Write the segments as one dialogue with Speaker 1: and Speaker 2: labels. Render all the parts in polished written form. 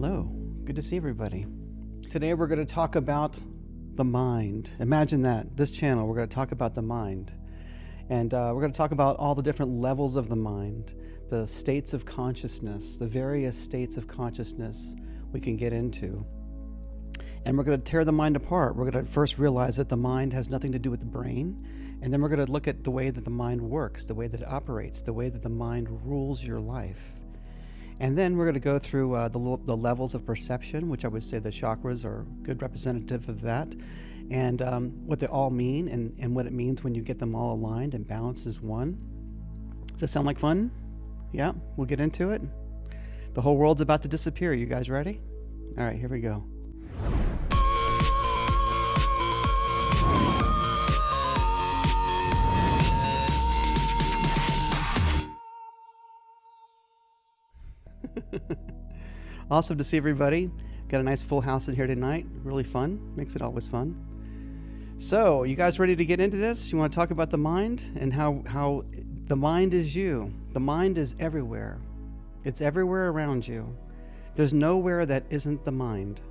Speaker 1: Hello, good to see everybody. Today we're going to talk about the mind. Imagine that, this channel, we're going to talk about the mind. And we're going to talk about all the different levels of the mind, the states of consciousness, the various states of consciousness we can get into. And we're going to tear the mind apart. We're going to first realize that the mind has nothing to do with the brain. And then we're going to look at the way that the mind works, the way that it operates, the way that the mind rules your life. And then we're going to go through the levels of perception, which I would say the chakras are a good representative of that, and what they all mean and what it means when you get them all aligned and balanced as one. Does that sound like fun? Yeah, we'll get into it. The whole world's about to disappear. You guys ready? All right, here we go. Awesome to see everybody. Got a nice full house in here tonight. Really fun. Makes it always fun. So, you guys ready to get into this? You want to talk about the mind and how the mind is you. The mind is everywhere. It's everywhere around you. There's nowhere that isn't the mind.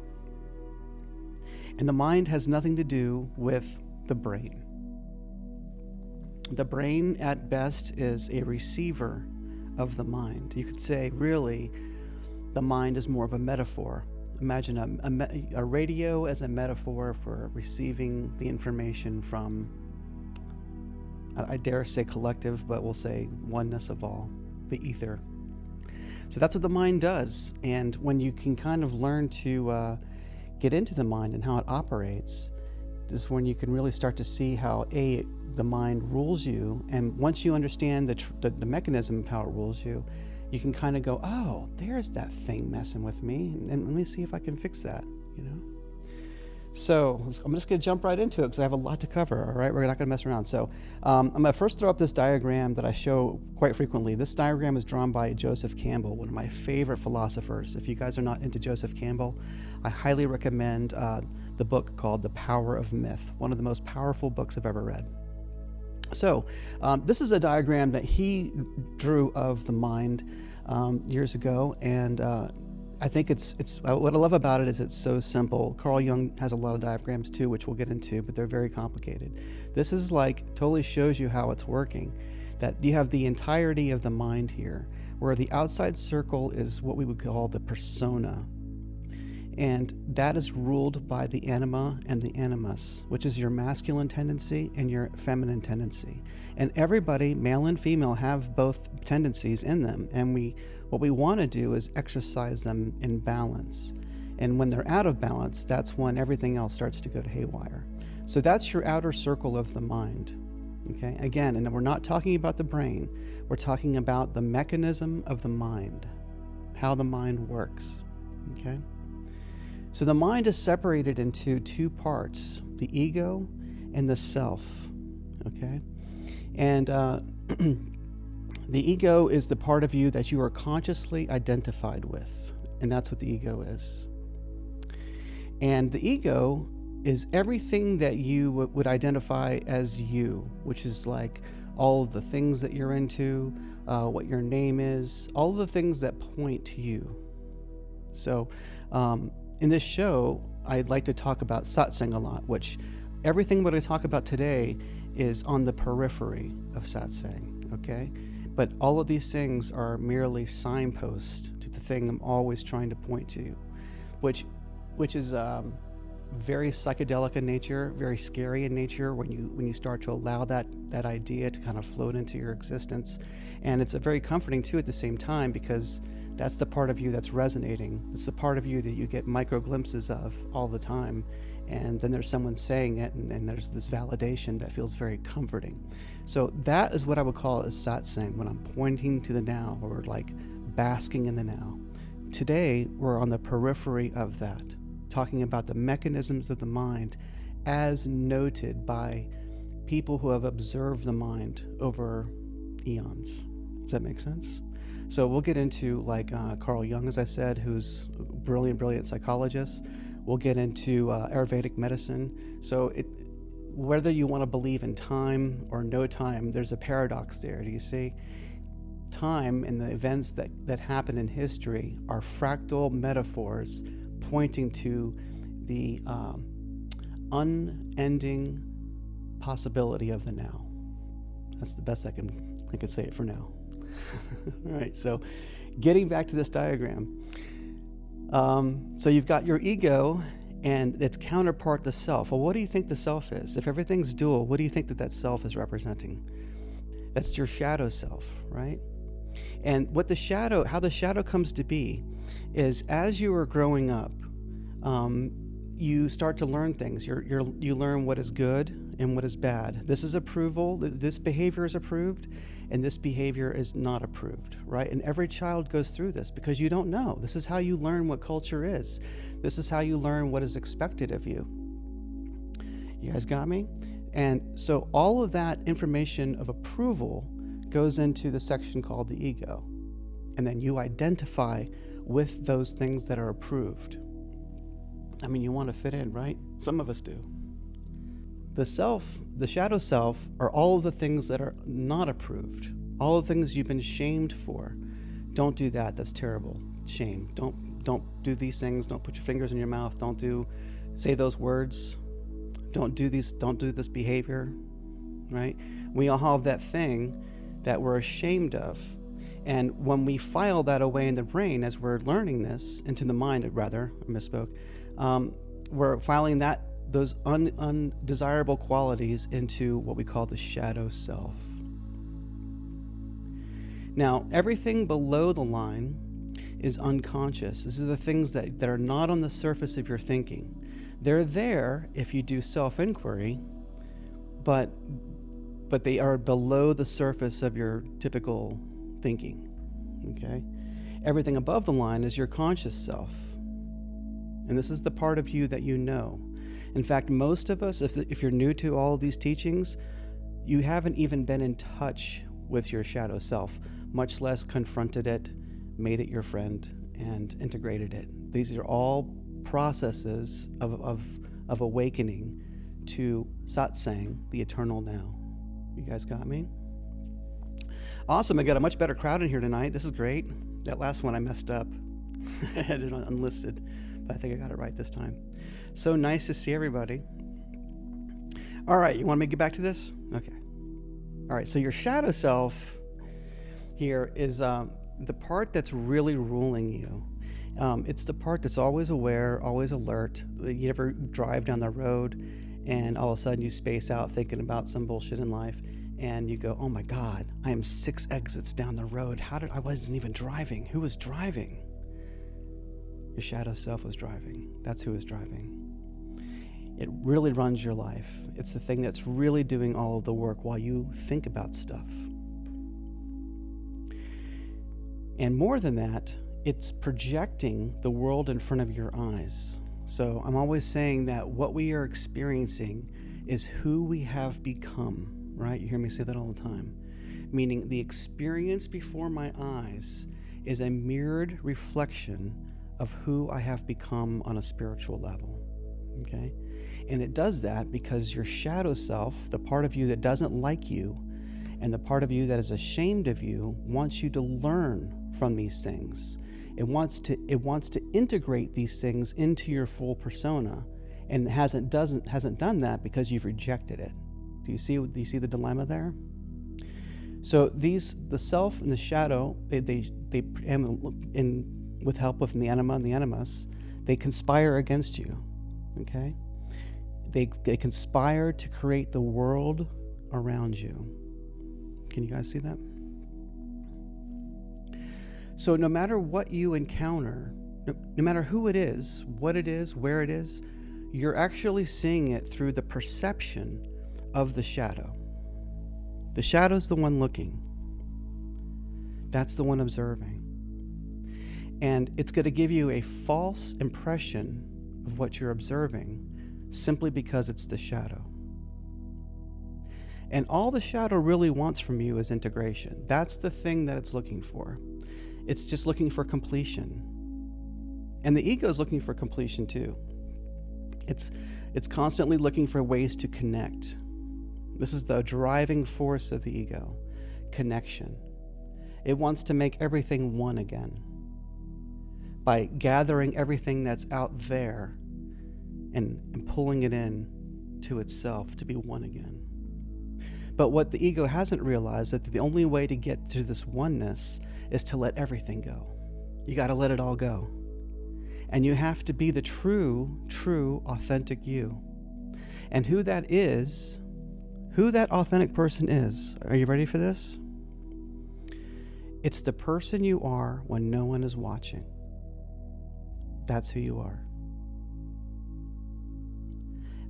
Speaker 1: And the mind has nothing to do with the brain. The brain, at best, is a receiver of the mind. You could say, really, the mind is more of a metaphor. Imagine a radio as a metaphor for receiving the information from, I dare say collective, but we'll say oneness of all, the ether. So that's what the mind does. And when you can kind of learn to get into the mind and how it operates, this is when you can really start to see how the mind rules you. And once you understand the mechanism of how it rules you, you can kind of go, oh, there's that thing messing with me, and let me see if I can fix that, you know? So I'm just going to jump right into it because I have a lot to cover, all right? We're not going to mess around. So I'm going to first throw up this diagram that I show quite frequently. This diagram is drawn by Joseph Campbell, one of my favorite philosophers. If you guys are not into Joseph Campbell, I highly recommend the book called The Power of Myth, one of the most powerful books I've ever read. So this is a diagram that he drew of the mind years ago, and I think it's what I love about it is it's so simple. Carl Jung has a lot of diagrams too, which we'll get into, but they're very complicated. This is like totally shows you how it's working, that you have the entirety of the mind here, where the outside circle is what we would call the persona. And that is ruled by the anima and the animus, which is your masculine tendency and your feminine tendency. And everybody, male and female, have both tendencies in them. And what we want to do is exercise them in balance. And when they're out of balance, that's when everything else starts to go to haywire. So that's your outer circle of the mind. Okay, again, and we're not talking about the brain. We're talking about the mechanism of the mind, how the mind works. Okay. So the mind is separated into two parts, the ego and the self, okay? And the ego is the part of you that you are consciously identified with, and that's what the ego is. And the ego is everything that you would identify as you, which is like all of the things that you're into, what your name is, all of the things that point to you. So, in this show, I'd like to talk about Satsang a lot, which everything what I talk about today is on the periphery of Satsang, okay? But all of these things are merely signposts to the thing I'm always trying to point to, which is very psychedelic in nature, very scary in nature when you start to allow that idea to kind of float into your existence. And it's a very comforting too at the same time, because that's the part of you that's resonating. It's the part of you that you get micro glimpses of all the time. And then there's someone saying it, and there's this validation that feels very comforting. So that is what I would call as satsang, when I'm pointing to the now, or like basking in the now. Today, we're on the periphery of that, talking about the mechanisms of the mind as noted by people who have observed the mind over eons. Does that make sense? So we'll get into like Carl Jung, as I said, who's a brilliant psychologist. We'll get into Ayurvedic medicine. So whether you want to believe in time or no time, there's a paradox there. Do you see? time and the events that happen in history are fractal metaphors pointing to the unending possibility of the now. That's the best I could say it for now. All right, so getting back to this diagram. So you've got your ego and its counterpart, the self. Well, what do you think the self is? If everything's dual, what do you think that self is representing? That's your shadow self, right? And how the shadow comes to be is as you are growing up, you start to learn things. You learn what is good and what is bad. This is approval. This behavior is approved, and this behavior is not approved, right? And every child goes through this because you don't know. This is how you learn what culture is. This is how you learn what is expected of you. You guys got me? And so all of that information of approval goes into the section called the ego. And then you identify with those things that are approved. I mean, you want to fit in, right? Some of us do. The self, the shadow self, are all of the things that are not approved. All of the things you've been shamed for. Don't do that. That's terrible. Shame. Don't do these things. Don't put your fingers in your mouth. Say those words. Don't do this behavior, right? We all have that thing that we're ashamed of. And when we file that away in the brain as we're learning this, into the mind, rather, I misspoke, we're filing those undesirable qualities into what we call the shadow self. Now, everything below the line is unconscious. These are the things that are not on the surface of your thinking. They're there if you do self-inquiry, but they are below the surface of your typical thinking, okay? Everything above the line is your conscious self. And this is the part of you that you know. In fact, most of us, if you're new to all of these teachings, you haven't even been in touch with your shadow self, much less confronted it, made it your friend, and integrated it. These are all processes of awakening to Satsang, the eternal now. You guys got me? Awesome, I got a much better crowd in here tonight. This is great. That last one I messed up. I had it unlisted, but I think I got it right this time. So nice to see everybody. All right, you want me to get back to this? Okay. All right, so your shadow self here is the part that's really ruling you. It's the part that's always aware, always alert. You ever drive down the road and all of a sudden you space out thinking about some bullshit in life and you go, oh my God, I am 6 exits down the road. I wasn't even driving. Who was driving? Your shadow self was driving. That's who was driving. It really runs your life. It's the thing that's really doing all of the work while you think about stuff. And more than that, it's projecting the world in front of your eyes. So I'm always saying that what we are experiencing is who we have become, right? You hear me say that all the time. Meaning the experience before my eyes is a mirrored reflection of who I have become on a spiritual level, okay? And it does that because your shadow self, the part of you that doesn't like you, and the part of you that is ashamed of you, wants you to learn from these things. It wants to integrate these things into your full persona, and hasn't done that because you've rejected it. Do you see the dilemma there? So the self and the shadow, with help with the anima and the animus, they conspire against you. Okay? They conspire to create the world around you. Can you guys see that? So no matter what you encounter, no matter who it is, what it is, where it is, you're actually seeing it through the perception of the shadow. The shadow's the one looking. That's the one observing. And it's going to give you a false impression of what you're observing simply because it's the shadow. And all the shadow really wants from you is integration. That's the thing that it's looking for. It's just looking for completion. And the ego is looking for completion too. It's constantly looking for ways to connect. This is the driving force of the ego, connection. It wants to make everything one again by gathering everything that's out there and pulling it in to itself to be one again. But what the ego hasn't realized is that the only way to get to this oneness is to let everything go. You got to let it all go. And you have to be the true, authentic you. And who that is, who that authentic person is, are you ready for this? It's the person you are when no one is watching. That's who you are.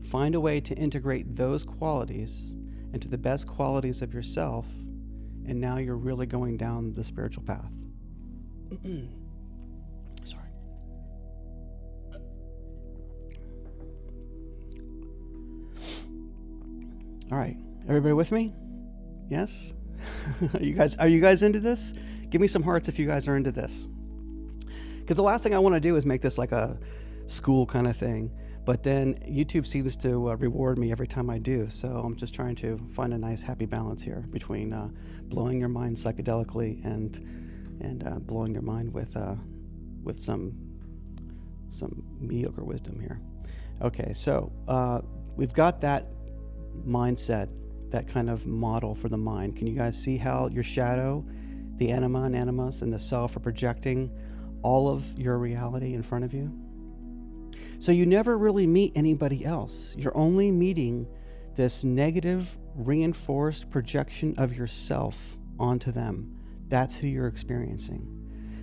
Speaker 1: Find a way to integrate those qualities into the best qualities of yourself, and now you're really going down the spiritual path. Sorry. All right, everybody with me? Yes? Are you guys into this? Give me some hearts if you guys are into this. Because the last thing I want to do is make this like a school kind of thing. But then YouTube seems to reward me every time I do. So I'm just trying to find a nice happy balance here between blowing your mind psychedelically and blowing your mind with some mediocre wisdom here. Okay, so we've got that mindset, that kind of model for the mind. Can you guys see how your shadow, the anima and animus, and the self are projecting all of your reality in front of you? So you never really meet anybody else. You're only meeting this negative, reinforced projection of yourself onto them. That's who you're experiencing.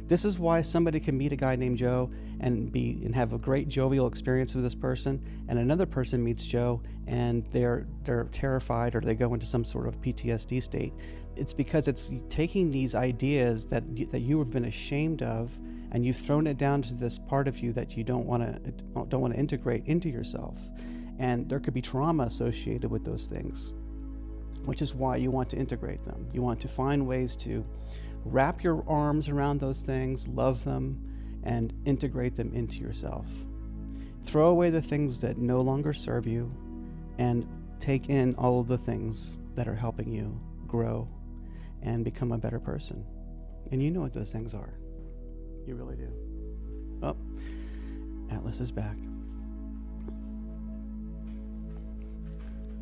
Speaker 1: This is why somebody can meet a guy named Joe and have a great jovial experience with this person, and another person meets Joe and they're terrified, or they go into some sort of PTSD state. It's because it's taking these ideas that you have been ashamed of, and you've thrown it down to this part of you that you don't want to integrate into yourself. And there could be trauma associated with those things, which is why you want to integrate them. You want to find ways to wrap your arms around those things, love them, and integrate them into yourself. Throw away the things that no longer serve you and take in all of the things that are helping you grow and become a better person. And you know what those things are. You really do. Oh, Atlas is back.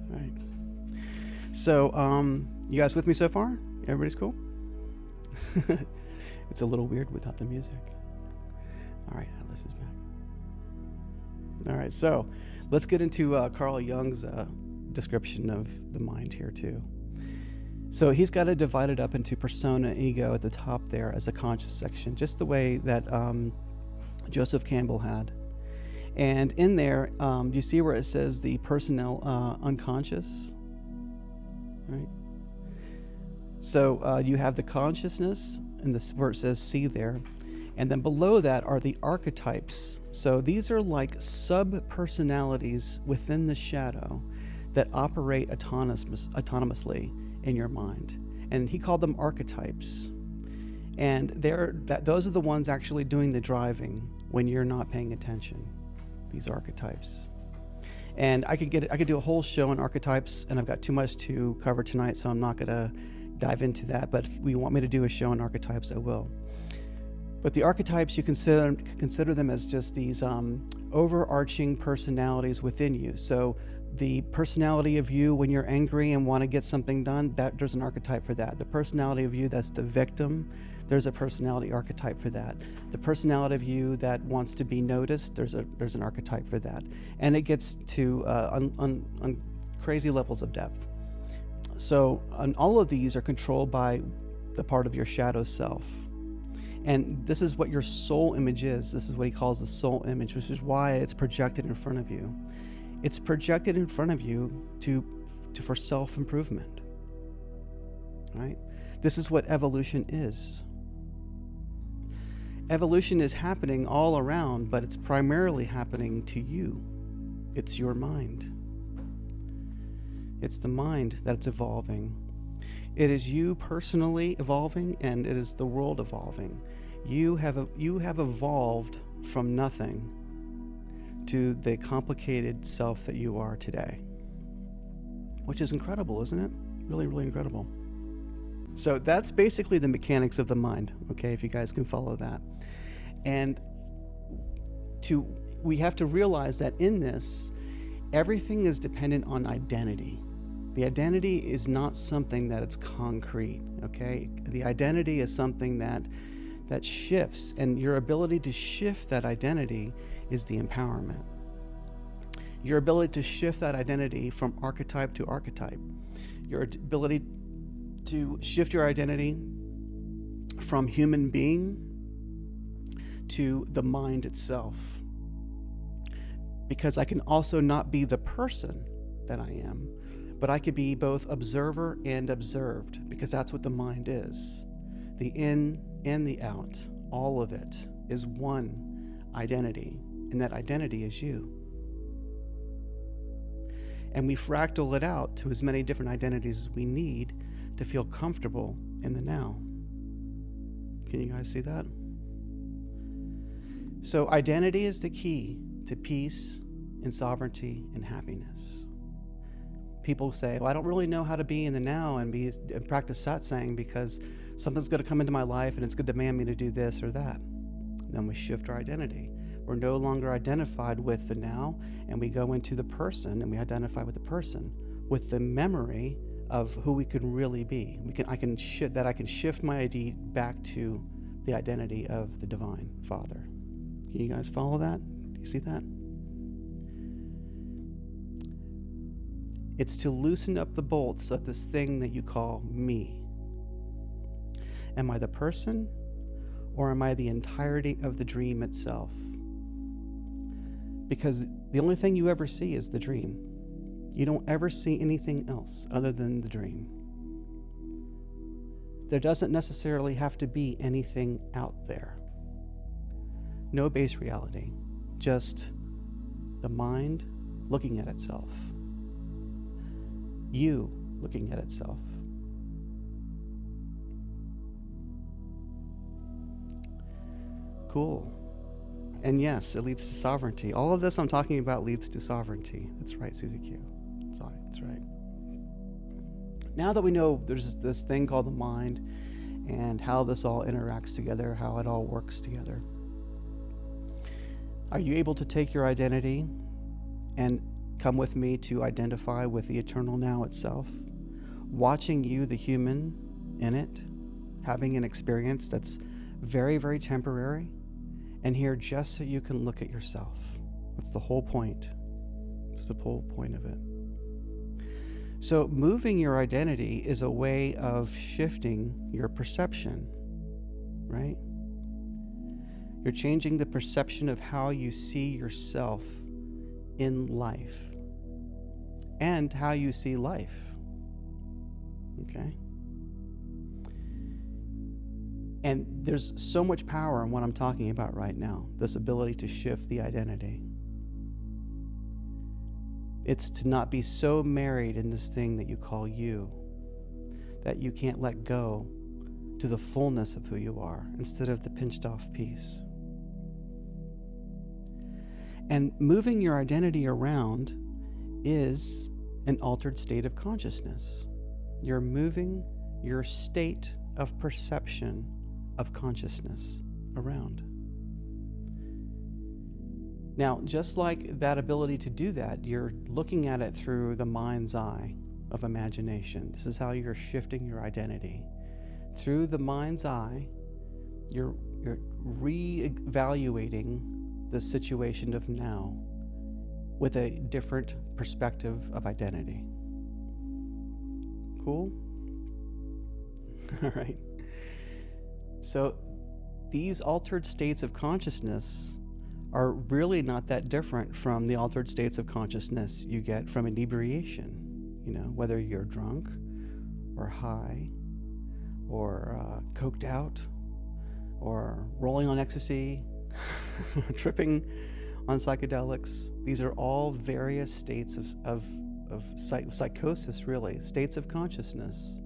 Speaker 1: All right. So, you guys with me so far? Everybody's cool? It's a little weird without the music. All right, Atlas is back. All right, so let's get into Carl Jung's description of the mind here too. So he's got it divided up into persona and ego at the top there as a conscious section, just the way that Joseph Campbell had. And in there, you see where it says the personnel unconscious, right? So you have the consciousness, and this where it says see there. And then below that are the archetypes. So these are like sub-personalities within the shadow that operate autonomously in your mind. And he called them archetypes. And those are the ones actually doing the driving when you're not paying attention, these archetypes. And I could do a whole show on archetypes, and I've got too much to cover tonight, so I'm not going to dive into that. But if you want me to do a show on archetypes, I will. But the archetypes, you consider them as just these overarching personalities within you. So the personality of you when you're angry and want to get something done, there's an archetype for that. The personality of you that's the victim, there's a personality archetype for that. The personality of you that wants to be noticed, there's an archetype for that. And it gets to on crazy levels of depth. So all of these are controlled by the part of your shadow self. And this is what your soul image is. This is what he calls the soul image, which is why it's projected in front of you. It's projected in front of you for self-improvement, right? This is what evolution is. Evolution is happening all around, but it's primarily happening to you. It's your mind. It's the mind that's evolving. It is you personally evolving, and it is the world evolving. You have evolved from nothing to the complicated self that you are today, which is incredible, isn't it? Really, really incredible. So that's basically the mechanics of the mind, okay, if you guys can follow that. And we have to realize that in this, everything is dependent on identity. The identity is not something that it's concrete, okay? The identity is something that shifts, and your ability to shift that identity is the empowerment. Your ability to shift that identity from archetype to archetype. Your ability to shift your identity from human being to the mind itself. Because I can also not be the person that I am, but I could be both observer and observed, because that's what the mind is. The in and the out, all of it is one identity, and that identity is you. And we fractal it out to as many different identities as we need to feel comfortable in the now. Can you guys see that? So identity is the key to peace and sovereignty and happiness. People say, well, I don't really know how to be in the now and practice satsang because something's going to come into my life and it's going to demand me to do this or that. Then we shift our identity. We're no longer identified with the now, and we go into the person, and we identify with the person, with the memory of who we can really be. I can shift my ID back to the identity of the Divine Father. Can you guys follow that? Do you see that? It's to loosen up the bolts of this thing that you call me. Am I the person, or am I the entirety of the dream itself? Because the only thing you ever see is the dream. You don't ever see anything else other than the dream. There doesn't necessarily have to be anything out there. No base reality, just the mind looking at itself. You looking at itself. Cool. And yes, it leads to sovereignty. All of this I'm talking about leads to sovereignty. That's right, Susie Q. That's right. Now that we know there's this thing called the mind and how this all interacts together, how it all works together, are you able to take your identity and come with me to identify with the eternal now itself? Watching you, the human, in it, having an experience that's very, very temporary, and here just so you can look at yourself. That's the whole point. It's the whole point of it. So moving your identity is a way of shifting your perception, right? You're changing the perception of how you see yourself in life and how you see life, okay? And there's so much power in what I'm talking about right now, this ability to shift the identity. It's to not be so married in this thing that you call you, that you can't let go to the fullness of who you are instead of the pinched off piece. And moving your identity around is an altered state of consciousness. You're moving your state of perception of consciousness around. Now, just like that ability to do that, you're looking at it through the mind's eye of imagination. This is how you're shifting your identity. Through the mind's eye, you're re-evaluating the situation of now with a different perspective of identity. Cool? All right. So these altered states of consciousness are really not that different from the altered states of consciousness you get from inebriation. You know, whether you're drunk or high or coked out or rolling on ecstasy, tripping on psychedelics. These are all various states of psychosis, really, states of consciousness,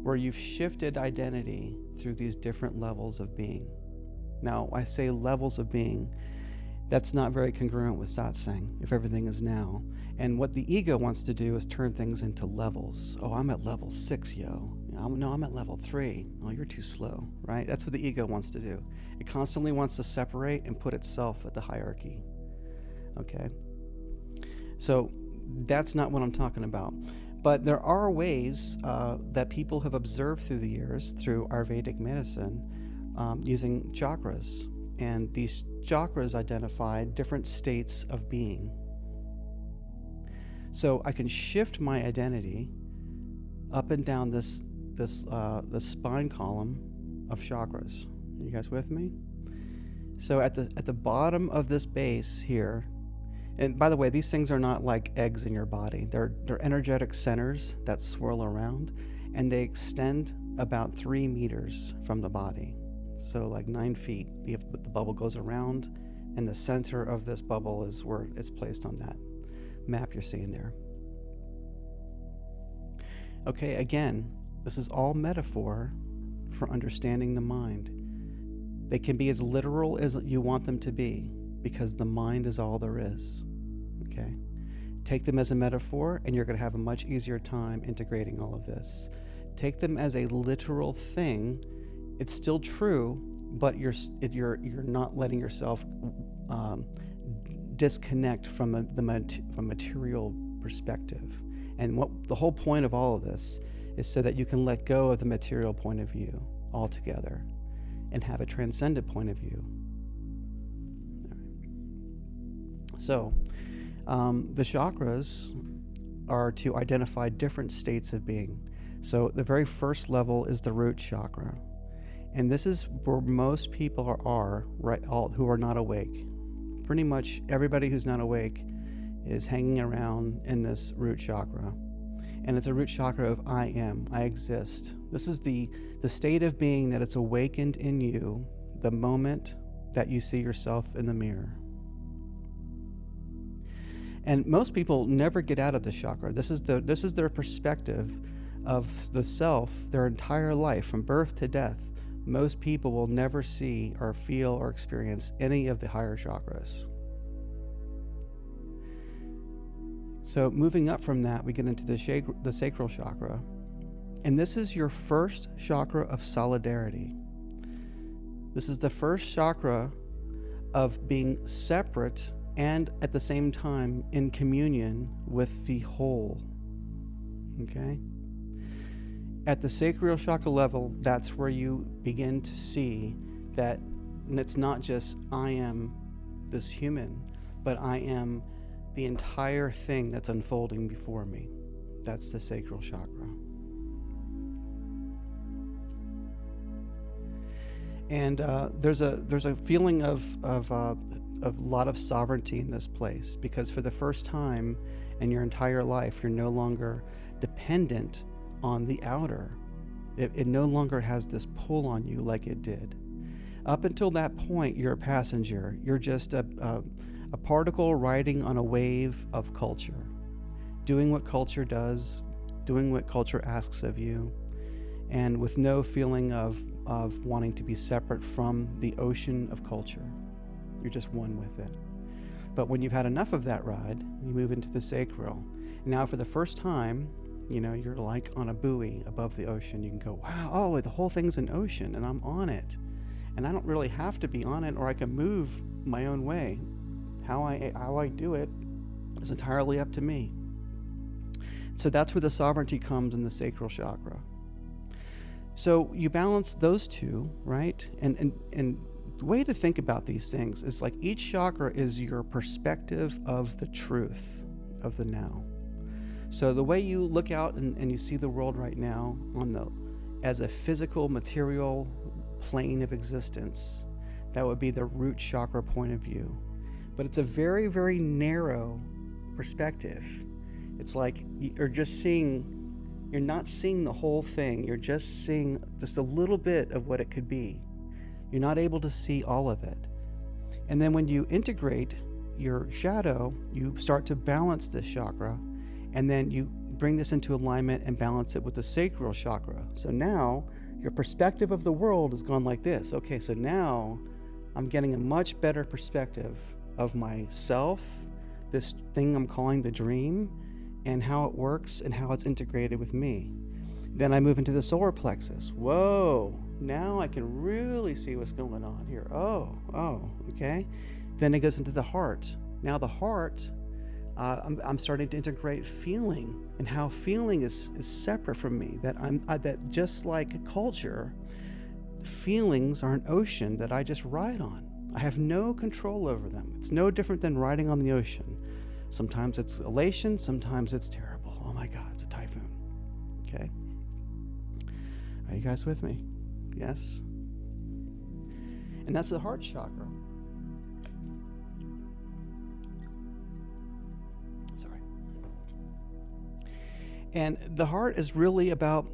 Speaker 1: where you've shifted identity through these different levels of being. Now, I say levels of being. That's not very congruent with satsang if everything is now. And what the ego wants to do is turn things into levels. Oh, I'm at level 6, yo. No, I'm at level 3. Oh, you're too slow, right? That's what the ego wants to do. It constantly wants to separate and put itself at the hierarchy. Okay? So that's not what I'm talking about. But there are ways that people have observed through the years, through Ayurvedic medicine, using chakras. And these chakras identify different states of being. So I can shift my identity up and down this spine column of chakras. Are you guys with me? So at the bottom of this base here, and by the way, these things are not like eggs in your body. They're energetic centers that swirl around, and they extend about 3 meters from the body. So like 9 feet. The bubble goes around, and the center of this bubble is where it's placed on that map you're seeing there. Okay, again, this is all metaphor for understanding the mind. They can be as literal as you want them to be, because the mind is all there is. Okay? Take them as a metaphor, and you're going to have a much easier time integrating all of this. Take them as a literal thing. It's still true, but you're not letting yourself disconnect from a material perspective. And what the whole point of all of this is so that you can let go of the material point of view altogether and have a transcendent point of view. All right. So the chakras are to identify different states of being. So the very first level is the root chakra. And this is where most people are right, who are not awake. Pretty much everybody who's not awake is hanging around in this root chakra. And it's a root chakra of I am, I exist. This is the state of being that it's awakened in you the moment that you see yourself in the mirror. And most people never get out of this chakra. This is their perspective of the self their entire life, from birth to death. Most people will never see or feel or experience any of the higher chakras. So moving up from that, we get into the sacral chakra. And this is your first chakra of solidarity. This is the first chakra of being separate and at the same time in communion with the whole. Okay? At the sacral chakra level, that's where you begin to see that it's not just I am this human, but I am the entire thing that's unfolding before me. That's the sacral chakra. And there's a feeling of a lot of sovereignty in this place, because for the first time in your entire life, you're no longer dependent on the outer. It no longer has this pull on you like it did. Up until that point, you're a passenger. You're just a particle riding on a wave of culture, doing what culture does, doing what culture asks of you, and with no feeling of wanting to be separate from the ocean of culture. You're just one with it. But when you've had enough of that ride, you move into the sacral. Now, for the first time, you're like on a buoy above the ocean. You can go, wow, oh, the whole thing's an ocean, and I'm on it. And I don't really have to be on it, or I can move my own way. How I do it is entirely up to me. So that's where the sovereignty comes in the sacral chakra. So you balance those two, right? And the way to think about these things is like each chakra is your perspective of the truth of the now. So the way you look out and you see the world right now as a physical, material plane of existence, that would be the root chakra point of view. But it's a very, very narrow perspective. It's like you're not seeing the whole thing. You're just seeing just a little bit of what it could be. You're not able to see all of it. And then when you integrate your shadow, you start to balance this chakra, and then you bring this into alignment and balance it with the sacral chakra. So now your perspective of the world has gone like this. Okay, so now I'm getting a much better perspective of myself, this thing I'm calling the dream, and how it works and how it's integrated with me. Then I move into the solar plexus. Whoa, now I can really see what's going on here. Oh, okay. Then it goes into the heart. Now the heart, I'm starting to integrate feeling, and how feeling is separate from me. That just like culture, feelings are an ocean that I just ride on. I have no control over them. It's no different than riding on the ocean. Sometimes it's elation, sometimes it's terrible. Oh my God, it's a typhoon. Okay. Are you guys with me? Yes? And that's the heart chakra. Sorry. And the heart is really about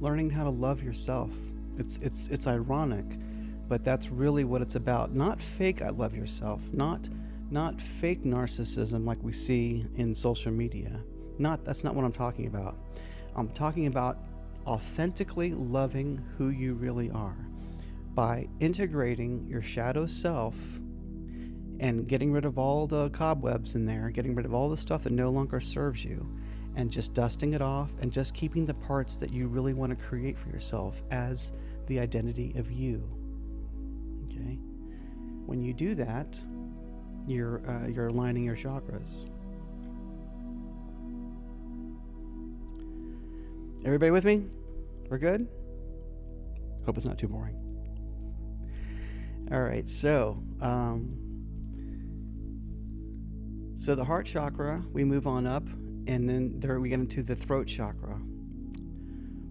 Speaker 1: learning how to love yourself. It's ironic, but that's really what it's about. Not fake I love yourself, not fake narcissism like we see in social media. That's not what I'm talking about. I'm talking about authentically loving who you really are by integrating your shadow self and getting rid of all the cobwebs in there, getting rid of all the stuff that no longer serves you, and just dusting it off and just keeping the parts that you really want to create for yourself as the identity of you. Okay? When you do that, you're aligning your chakras. Everybody with me? We're good? Hope it's not too boring. All right, so the heart chakra, we move on up, and then there we get into the throat chakra,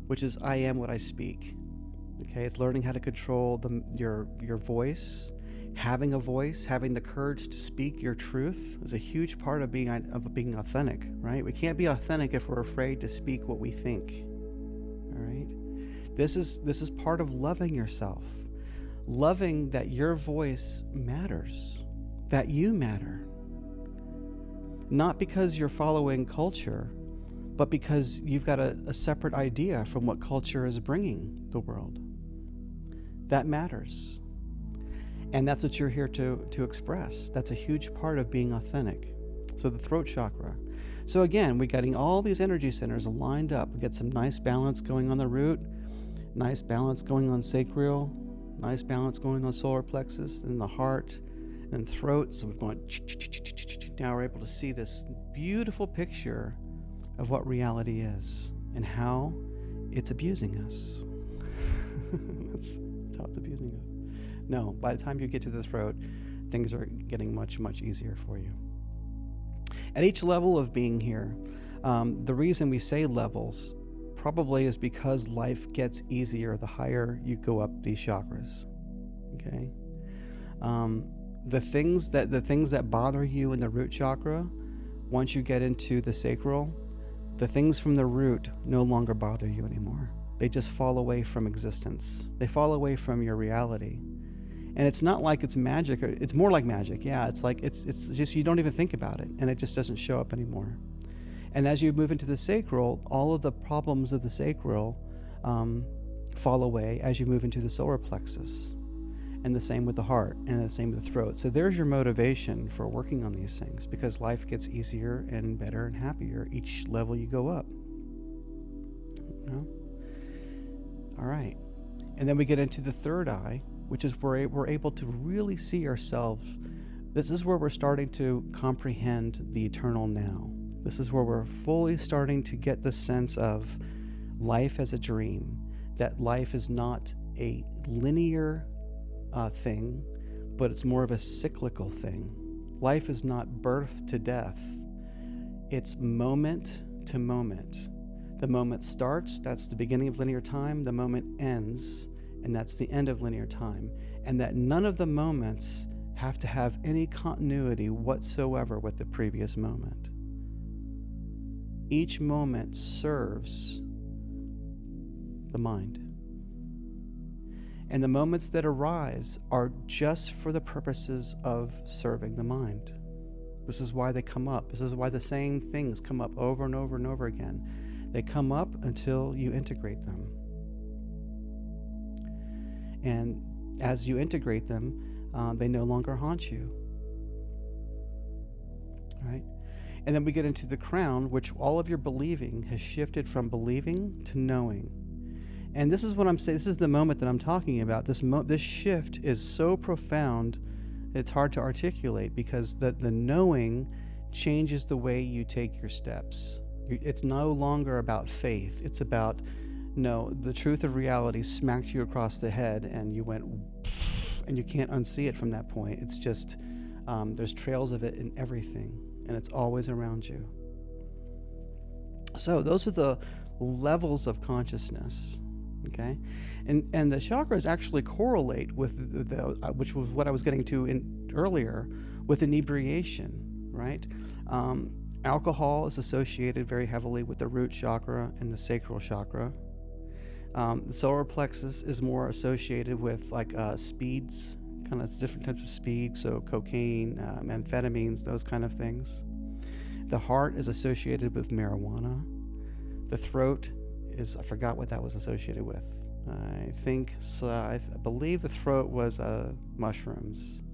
Speaker 1: which is I am what I speak. Okay, it's learning how to control your voice. Having a voice, having the courage to speak your truth is a huge part of being authentic, right? We can't be authentic if we're afraid to speak what we think. All right? This is part of loving yourself. Loving that your voice matters, that you matter. Not because you're following culture, but because you've got a separate idea from what culture is bringing the world. That matters. And that's what you're here to express. That's a huge part of being authentic. So the throat chakra. So again, we're getting all these energy centers lined up. We get some nice balance going on the root, nice balance going on sacral, nice balance going on solar plexus, and the heart, and throat. So we've gone. Now we're able to see this beautiful picture of what reality is and how it's abusing us. That's how it's abusing us. No, by the time you get to the throat, things are getting much, much easier for you. At each level of being here, the reason we say levels probably is because life gets easier the higher you go up these chakras. Okay? The things that bother you in the root chakra, once you get into the sacral, the things from the root no longer bother you anymore. They just fall away from existence. They fall away from your reality. And it's not like it's magic, or it's more like magic. Yeah, it's like it's just you don't even think about it, and it just doesn't show up anymore. And as you move into the sacral, all of the problems of the sacral fall away as you move into the solar plexus. And the same with the heart, and the same with the throat. So there's your motivation for working on these things, because life gets easier and better and happier each level you go up. You know? All right. And then we get into the third eye, which is where we're able to really see ourselves. This is where we're starting to comprehend the eternal now. This is where we're fully starting to get the sense of life as a dream, that life is not a linear thing, but it's more of a cyclical thing. Life is not birth to death. It's moment to moment. The moment starts, that's the beginning of linear time. The moment ends, and that's the end of linear time. And that none of the moments have to have any continuity whatsoever with the previous moment. Each moment serves the mind. And the moments that arise are just for the purposes of serving the mind. This is why they come up. This is why the same things come up over and over and over again. They come up until you integrate them. And as you integrate them, They no longer haunt you. Right? And then we get into the crown, which all of your believing has shifted from believing to knowing. And this is what I'm saying. This is the moment that I'm talking about. This shift is so profound, it's hard to articulate, because the knowing changes the way you take your steps. It's no longer about faith. It's about, no, the truth of reality smacked you across the head and you went, and you can't unsee it from that point. It's just, there's trails of it in everything, and it's always around you. So those are the levels of consciousness. Okay, and the chakras actually correlate with the which was what I was getting to earlier, with inebriation, right? Alcohol is associated very heavily with the root chakra and the sacral chakra. The solar plexus is more associated with like speeds, kind of different types of speed, so cocaine, amphetamines, those kind of things. The heart is associated with marijuana. The throat is, I forgot what that was associated with. I think so. I believe the throat was mushrooms,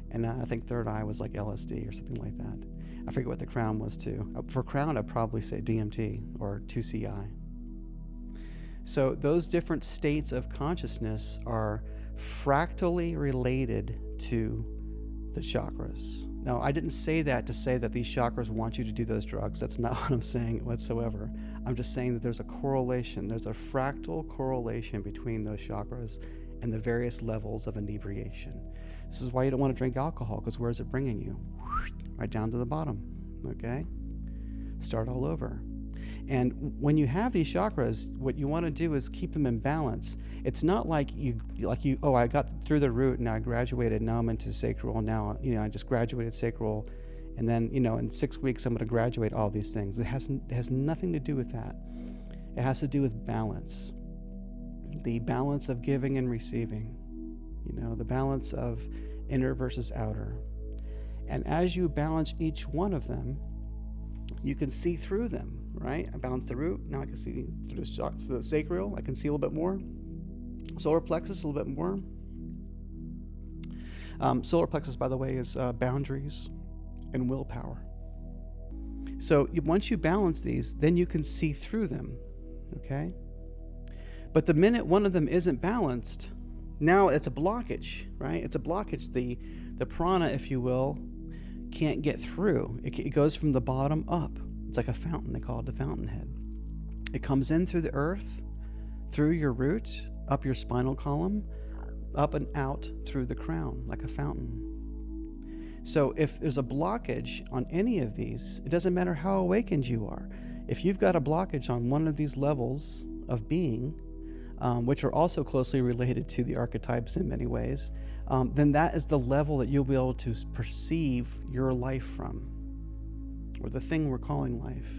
Speaker 1: and I think third eye was like LSD or something like that. I forget what the crown was too. For crown, I'd probably say DMT or 2CI. So those different states of consciousness are fractally related to the chakras. Now, I didn't say that to say that these chakras want you to do those drugs. That's not what I'm saying whatsoever. I'm just saying that there's a correlation. There's a fractal correlation between those chakras and the various levels of inebriation. This is why you don't want to drink alcohol, because where is it bringing you? Right down to the bottom, okay? Start all over. And when you have these chakras, what you want to do is keep them in balance. It's not like you, oh, I got through the root and I graduated, now I'm into sacral, now, I just graduated sacral, and then, in 6 weeks I'm going to graduate all these things. It has nothing to do with that. It has to do with balance. The balance of giving and receiving, the balance of inner versus outer. And as you balance each one of them, you can see through them, right? I balance the root, now I can see through the sacral, I can see a little bit more. Solar plexus, a little bit more. Solar plexus, by the way, is boundaries and willpower. So once you balance these, then you can see through them, okay? But the minute one of them isn't balanced, now it's a blockage, right? It's a blockage. The prana, if you will, can't get through. It goes from the bottom up. It's like a fountain. They call it the fountainhead. It comes in through the earth, through your root, up your spinal column, up and out through the crown, like a fountain. So if there's a blockage on any of these, it doesn't matter how awakened you are. If you've got a blockage on one of these levels of being, which are also closely related to the archetypes in many ways, then that is the level that you'll be able to perceive your life from, or the thing we're calling life.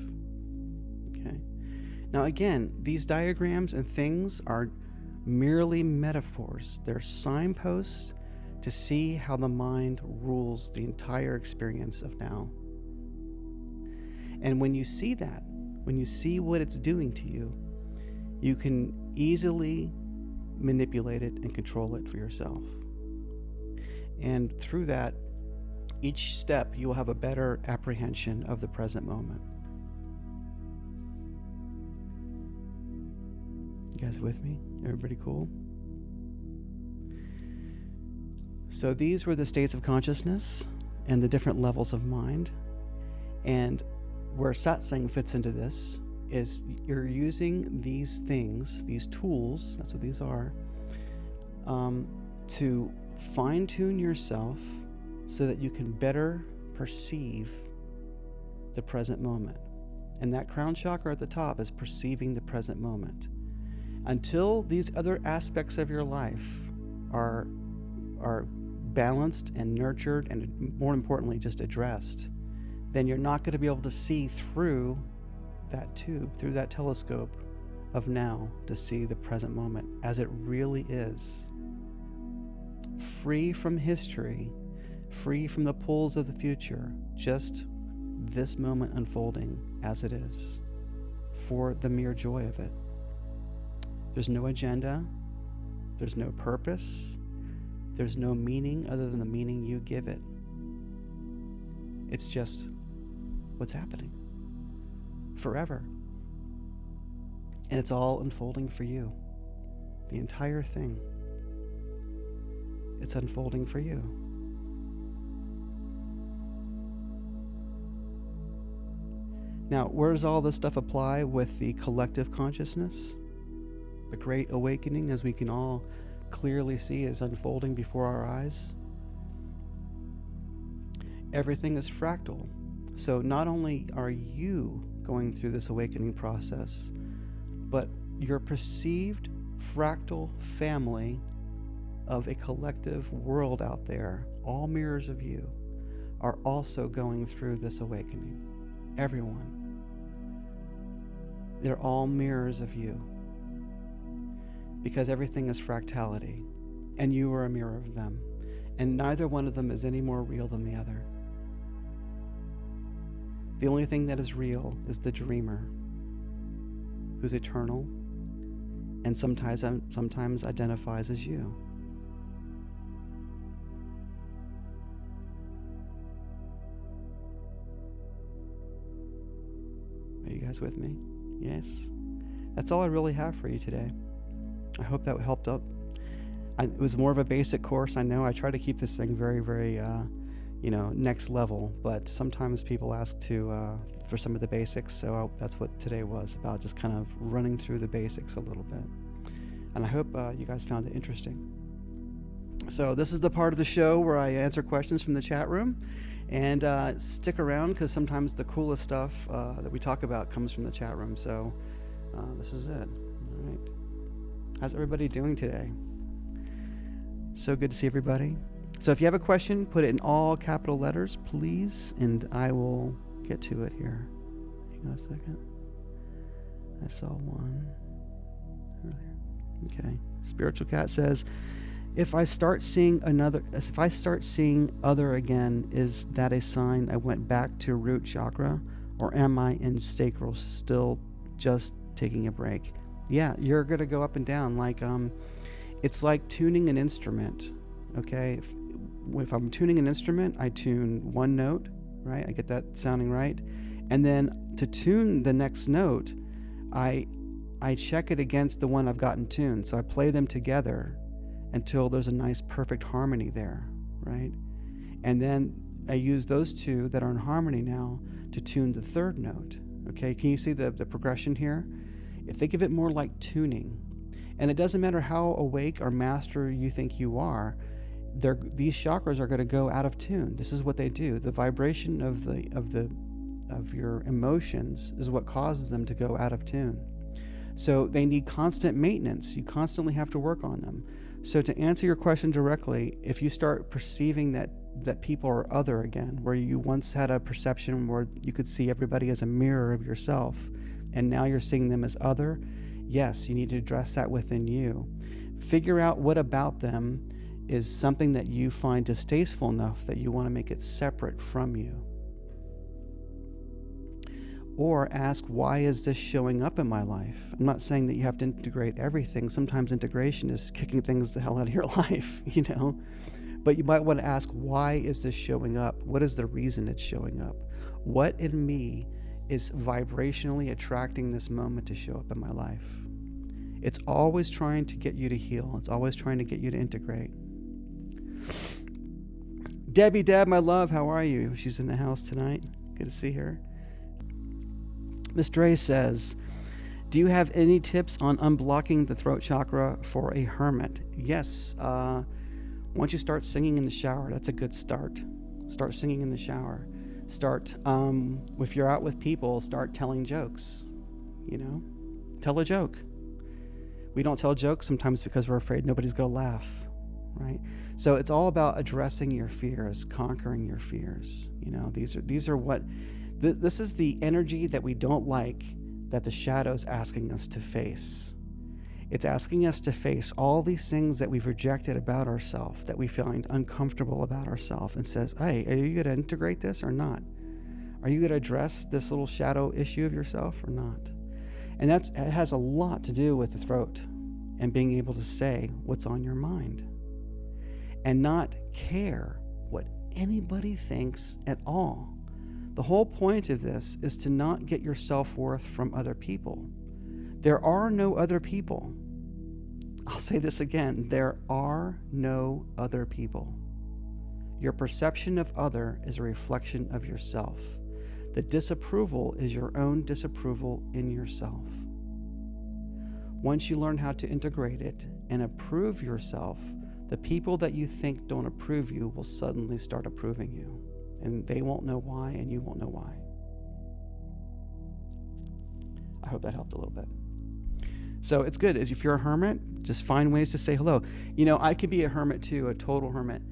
Speaker 1: Okay. Now again, these diagrams and things are merely metaphors. They're signposts to see how the mind rules the entire experience of now. And when you see that, when you see what it's doing to you, you can easily manipulate it and control it for yourself. And through that, each step, you will have a better apprehension of the present moment. You guys with me? Everybody cool? So these were the states of consciousness and the different levels of mind. And where Satsang fits into this is you're using these things, these tools, that's what these are, to fine-tune yourself so that you can better perceive the present moment. And that crown chakra at the top is perceiving the present moment. Until these other aspects of your life are balanced and nurtured and, more importantly, just addressed, then you're not going to be able to see through that tube, through that telescope of now, to see the present moment as it really is. Free from history, free from the pulls of the future, just this moment unfolding as it is, for the mere joy of it. There's no agenda, there's no purpose, There's no meaning other than the meaning you give it. It's just what's happening forever. And it's all unfolding for you. The entire thing. It's unfolding for you. Now, where does all this stuff apply with the collective consciousness? The great awakening, as we can all clearly see, is unfolding before our eyes. Everything is fractal. So not only are you going through this awakening process, but your perceived fractal family of a collective world out there, all mirrors of you, are also going through this awakening. Everyone. They're all mirrors of you. Because everything is fractality, and you are a mirror of them. And neither one of them is any more real than the other. The only thing that is real is the dreamer, who's eternal, and sometimes identifies as you. Are you guys with me? Yes? That's all I really have for you today. I hope that helped up. It was more of a basic course. I know I try to keep this thing very, very, next level, but sometimes people ask for some of the basics, so that's what today was about, just kind of running through the basics a little bit. And I hope you guys found it interesting. So this is the part of the show where I answer questions from the chat room, and stick around because sometimes the coolest stuff that we talk about comes from the chat room. So this is it. All right. How's everybody doing today? So good to see everybody. So if you have a question, put it in all capital letters, please, and I will get to it here. Hang on a second. I saw one earlier. Okay. Spiritual Cat says, if I start seeing other again, is that a sign I went back to root chakra, or am I in sacral still just taking a break? Yeah, you're going to go up and down. It's like tuning an instrument, okay? If I'm tuning an instrument, I tune one note, right? I get that sounding right. And then to tune the next note, I check it against the one I've gotten tuned. So I play them together until there's a nice perfect harmony there, right? And then I use those two that are in harmony now to tune the third note, okay? Can you see the progression here? Think of it more like tuning. And it doesn't matter how awake or master you think you are, these chakras are going to go out of tune. This is what they do. The vibration of your emotions is what causes them to go out of tune. So they need constant maintenance. You constantly have to work on them. So to answer your question directly, if you start perceiving that people are other again, where you once had a perception where you could see everybody as a mirror of yourself, and now you're seeing them as other, yes, you need to address that within you. Figure out what about them is something that you find distasteful enough that you want to make it separate from you. Or ask, why is this showing up in my life? I'm not saying that you have to integrate everything. Sometimes integration is kicking things the hell out of your life, But you might want to ask, why is this showing up? What is the reason it's showing up? What in me is vibrationally attracting this moment to show up in my life? It's always trying to get you to heal. It's always trying to get you to integrate. Deb, my love, how are you? She's in the house tonight. Good to see her. Miss Dre says, do you have any tips on unblocking the throat chakra for a hermit? Yes. Once you start singing in the shower, that's a good start. Start singing in the shower. Start, if you're out with people, start telling jokes. Tell a joke. We don't tell jokes sometimes because we're afraid nobody's going to laugh, right? So it's all about addressing your fears, conquering your fears. This is the energy that we don't like, that the shadow's asking us to face. It's asking us to face all these things that we've rejected about ourselves, that we find uncomfortable about ourselves, and says, hey, are you going to integrate this or not? Are you going to address this little shadow issue of yourself or not? And it has a lot to do with the throat and being able to say what's on your mind. and not care what anybody thinks at all. The whole point of this is to not get your self-worth from other people. There are no other people. I'll say this again. There are no other people. Your perception of other is a reflection of yourself. The disapproval is your own disapproval in yourself. Once you learn how to integrate it and approve yourself, the people that you think don't approve you will suddenly start approving you. And they won't know why, and you won't know why. I hope that helped a little bit. So it's good. If you're a hermit, just find ways to say hello. You know, I could be a hermit too, a total hermit.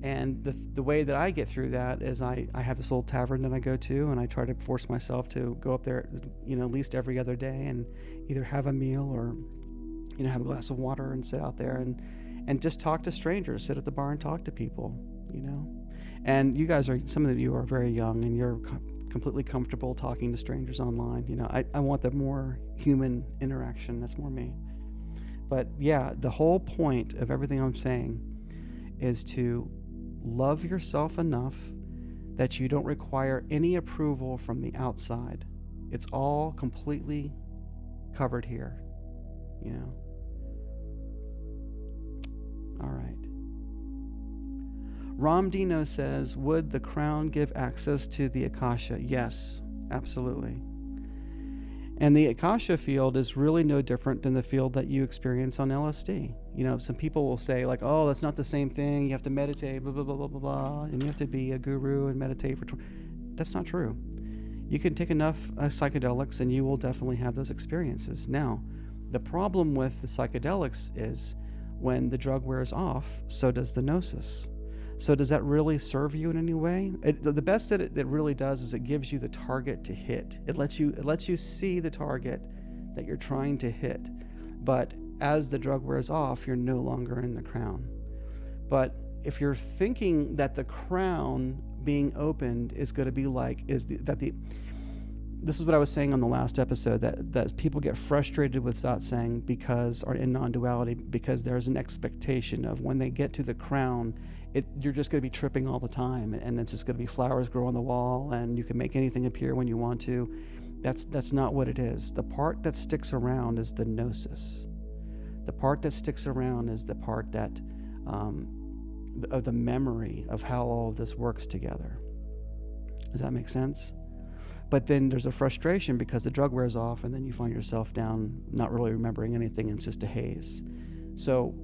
Speaker 1: And the way that I get through that is I have this little tavern that I go to, and I try to force myself to go up there, you know, at least every other day and either have a meal or, you know, have a glass of water and sit out there and just talk to strangers, sit at the bar and talk to people, you know. And you guys some of you are very young and you're completely comfortable talking to strangers online. You know, I want the more human interaction. That's more me. But yeah, the whole point of everything I'm saying is to love yourself enough that you don't require any approval from the outside. It's all completely covered here, you know. All right. Ram Dino says, would the crown give access to the Akasha? Yes, absolutely. And the Akasha field is really no different than the field that you experience on LSD. You know, some people will say like, oh, that's not the same thing. You have to meditate, blah, blah, blah, blah, blah, blah. And you have to be a guru and meditate for... That's not true. You can take enough psychedelics and you will definitely have those experiences. Now, the problem with the psychedelics is when the drug wears off, so does the gnosis. So does that really serve you in any way? The best that it really does is it gives you the target to hit. It lets you see the target that you're trying to hit. But as the drug wears off, you're no longer in the crown. But if you're thinking that the crown being opened is going to be like, this is what I was saying on the last episode, that people get frustrated with Satsang or in non-duality because there's an expectation of when they get to the crown, you're just going to be tripping all the time, and it's just going to be flowers grow on the wall, and you can make anything appear when you want to. That's not what it is. The part that sticks around is the gnosis. The part that sticks around is the part that of the memory of how all of this works together. Does that make sense? But then there's a frustration because the drug wears off, and then you find yourself down not really remembering anything, and it's just a haze. So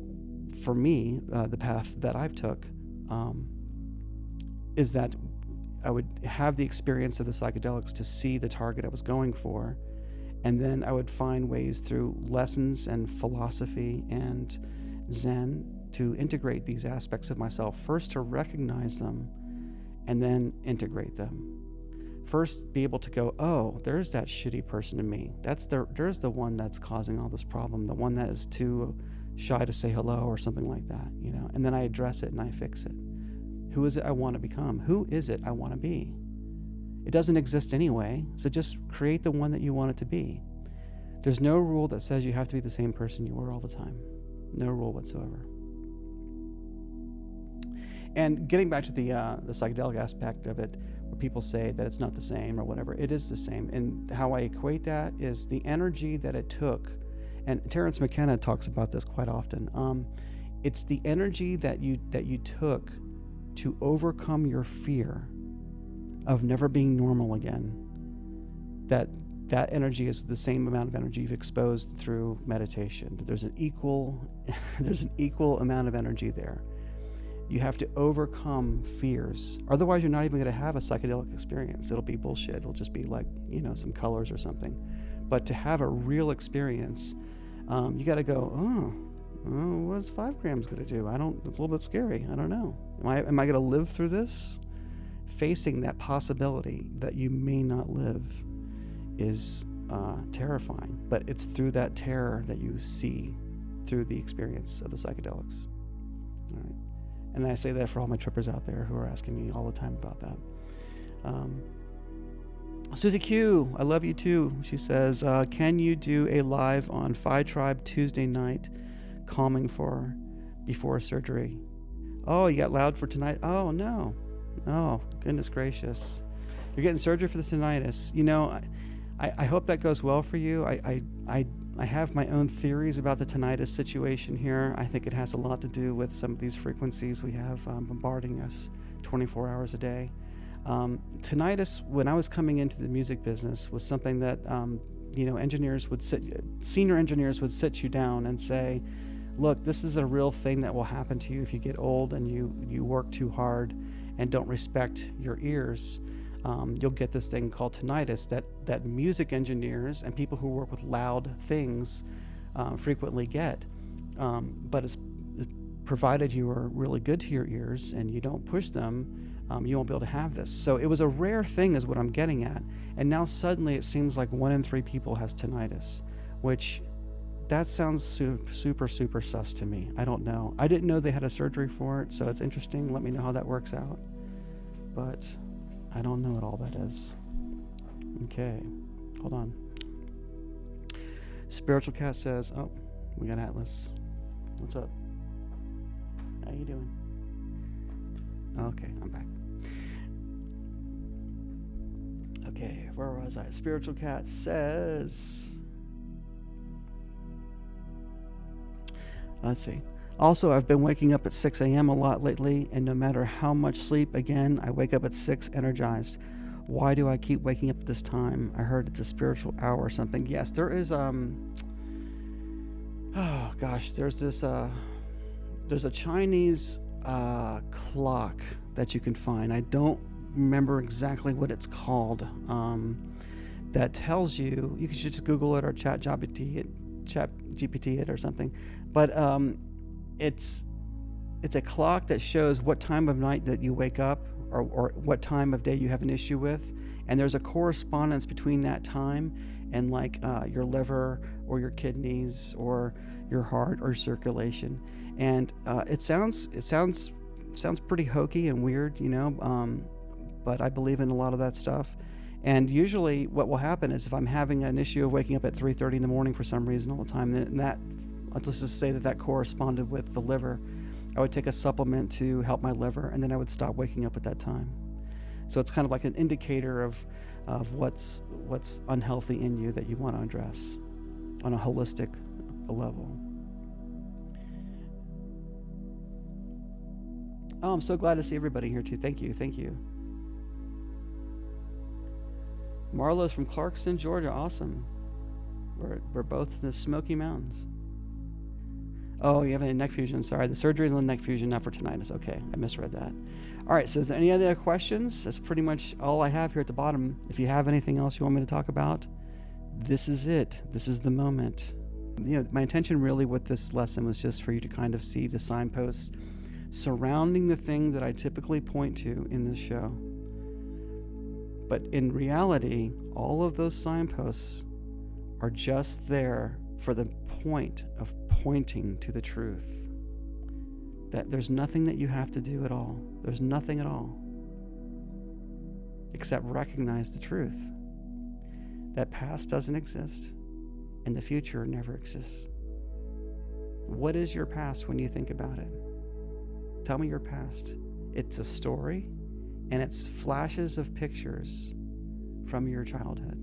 Speaker 1: for me, the path that I've took is that I would have the experience of the psychedelics to see the target I was going for, and then I would find ways through lessons and philosophy and Zen to integrate these aspects of myself, first to recognize them and then integrate them. First, be able to go, oh, there's that shitty person in me. There's the one that's causing all this problem, the one that is too shy to say hello or something like that, you know. And then I address it and I fix it. Who is it I want to become? Who is it I want to be? It doesn't exist anyway, so just create the one that you want it to be. There's no rule that says you have to be the same person you were all the time. No rule whatsoever. And getting back to the psychedelic aspect of it, where people say that it's not the same or whatever, it is the same. And how I equate that is the energy that it took, and Terence McKenna talks about this quite often. It's the energy that you took to overcome your fear of never being normal again. That energy is the same amount of energy you've exposed through meditation. There's an equal amount of energy there. You have to overcome fears. Otherwise, you're not even going to have a psychedelic experience. It'll be bullshit. It'll just be like, you know, some colors or something. But to have a real experience, you got to go, what's 5 grams going to do? It's a little bit scary. I don't know. Am I going to live through this? Facing that possibility that you may not live is terrifying. But it's through that terror that you see through the experience of the psychedelics. All right. And I say that for all my trippers out there who are asking me all the time about that. Susie Q, I love you too. She says, can you do a live on Phi Tribe Tuesday night, calming before surgery? Oh, you got loud for tonight? Oh, no. Oh, goodness gracious. You're getting surgery for the tinnitus. You know, I hope that goes well for you. I have my own theories about the tinnitus situation here. I think it has a lot to do with some of these frequencies we have bombarding us 24 hours a day. Tinnitus, when I was coming into the music business, was something that, senior engineers would sit you down and say, look, this is a real thing that will happen to you if you get old and you work too hard and don't respect your ears. You'll get this thing called tinnitus that music engineers and people who work with loud things frequently get. But it's provided you are really good to your ears and you don't push them, you won't be able to have this. So it was a rare thing is what I'm getting at. And now suddenly it seems like 1 in 3 people has tinnitus, which that sounds super sus to me. I don't know. I didn't know they had a surgery for it, so it's interesting. Let me know how that works out. But I don't know what all that is. Okay, hold on. Spiritual Cat says, oh, we got Atlas. What's up? How you doing? Okay, I'm back. Okay, where was I? Spiritual Cat says, let's see. Also, I've been waking up at 6 a.m. a lot lately, and no matter how much sleep, again, I wake up at 6 energized. Why do I keep waking up at this time? I heard it's a spiritual hour or something. Yes, there is, there's this, there's a Chinese clock that you can find. I don't remember exactly what it's called, that tells you, you should just Google it or chat GPT it or something. But it's a clock that shows what time of night that you wake up or what time of day you have an issue with, and there's a correspondence between that time and like your liver or your kidneys or your heart or circulation. And it sounds pretty hokey and weird, you know, but I believe in a lot of that stuff. And usually what will happen is if I'm having an issue of waking up at 3:30 in the morning for some reason all the time, then let's just say that corresponded with the liver, I would take a supplement to help my liver, and then I would stop waking up at that time. So it's kind of like an indicator of what's unhealthy in you that you want to address on a holistic level. Oh, I'm so glad to see everybody here too. Thank you. Marlo's from Clarkston, Georgia. Awesome. We're both in the Smoky Mountains. Oh, you have a neck fusion. Sorry, the surgery is on the neck fusion, not for tinnitus. Okay, I misread that. All right, so is there any other questions? That's pretty much all I have here at the bottom. If you have anything else you want me to talk about, this is it. This is the moment. You know, my intention really with this lesson was just for you to kind of see the signposts surrounding the thing that I typically point to in this show. But in reality, all of those signposts are just there for the point of pointing to the truth. That there's nothing that you have to do at all. There's nothing at all. Except recognize the truth. That past doesn't exist and the future never exists. What is your past when you think about it? Tell me your past. It's a story and it's flashes of pictures from your childhood.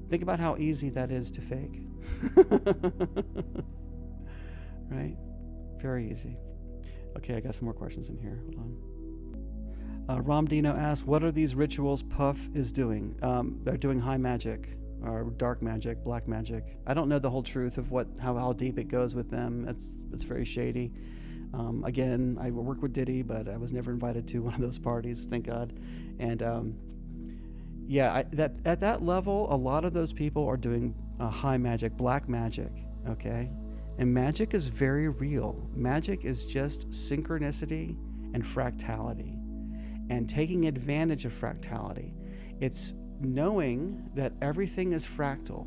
Speaker 1: Think about how easy that is to fake. Right? Very easy. Okay, I got some more questions in here. Hold on. Ram Dino asks, what are these rituals Puff is doing? They're doing high magic, or dark magic, black magic. I don't know the whole truth of how deep it goes with them. It's very shady. Again, I work with Diddy, but I was never invited to one of those parties, thank God. And at that level, a lot of those people are doing high magic, black magic, okay? And magic is very real. Magic is just synchronicity and fractality, and taking advantage of fractality. It's knowing that everything is fractal,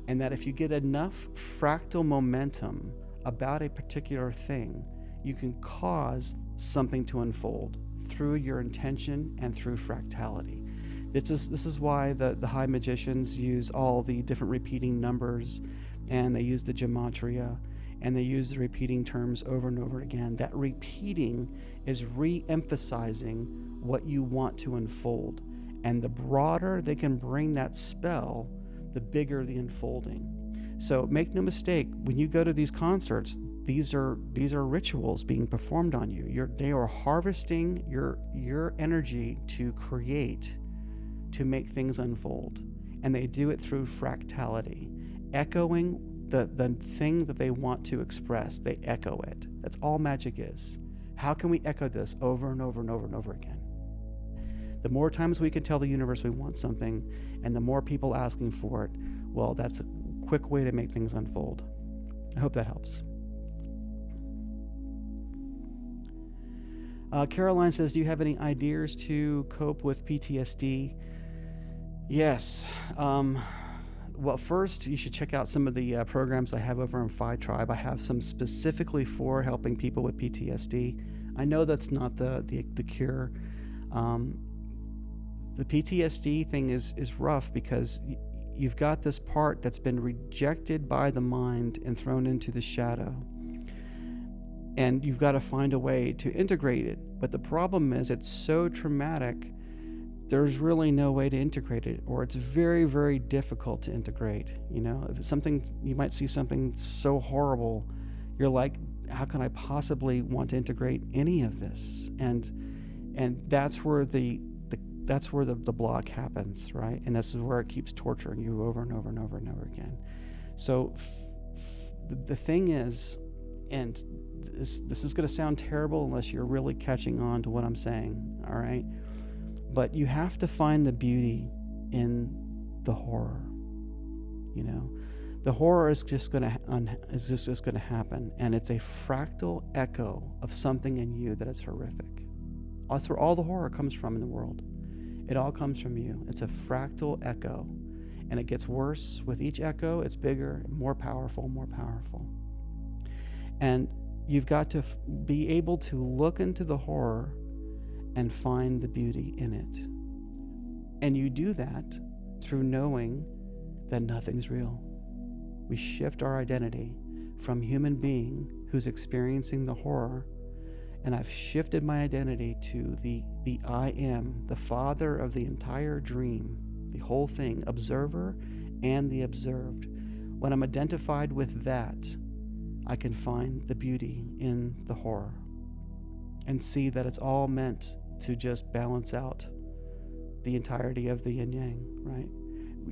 Speaker 1: and that if you get enough fractal momentum about a particular thing, you can cause something to unfold through your intention and through fractality. This is why the high magicians use all the different repeating numbers, and they use the gematria. and they use the repeating terms over and over again. That repeating is re-emphasizing what you want to unfold. And the broader they can bring that spell, the bigger the unfolding. So make no mistake, when you go to these concerts, these are rituals being performed on you. They are harvesting your energy to create, to make things unfold. And they do it through fractality, echoing the thing that they want to express. They echo it. That's all magic is. How can we echo this over and over and over and over again? The more times we can tell the universe we want something, and the more people asking for it, well, that's a quick way to make things unfold. I hope that helps. Caroline says, do you have any ideas to cope with PTSD? Yes. Well, first, you should check out some of the programs I have over on Phi Tribe. I have some specifically for helping people with PTSD. I know that's not the cure. The PTSD thing is rough because you've got this part that's been rejected by the mind and thrown into the shadow. And you've got to find a way to integrate it. But the problem is it's so traumatic, there's really no way to integrate it, or it's very, very difficult to integrate. You know, if it's something, you might see something so horrible, you're like, how can I possibly want to integrate any of this? And that's where the block happens, right? And this is where it keeps torturing you over and over and over and over again. So the thing is, and this is going to sound terrible unless you're really catching on to what I'm saying, all right? But you have to find the beauty in the horror. You know, the horror is just going to happen, and it's a fractal echo of something in you that is horrific. That's where all the horror comes from in the world. It all comes from you. It's a fractal echo, and it gets worse with each echo. It's bigger, more powerful, more powerful. And you've got to be able to look into the horror and find the beauty in it. And you do that through knowing that nothing's real. We shift our identity from human being who's experiencing the horror, and I've shifted my identity to the I am, the father of the entire dream, the whole thing, observer and the observed. When I'm identified with that, I can find the beauty in the horror and see that it's all meant to just balance out the entirety of the yin yang, right?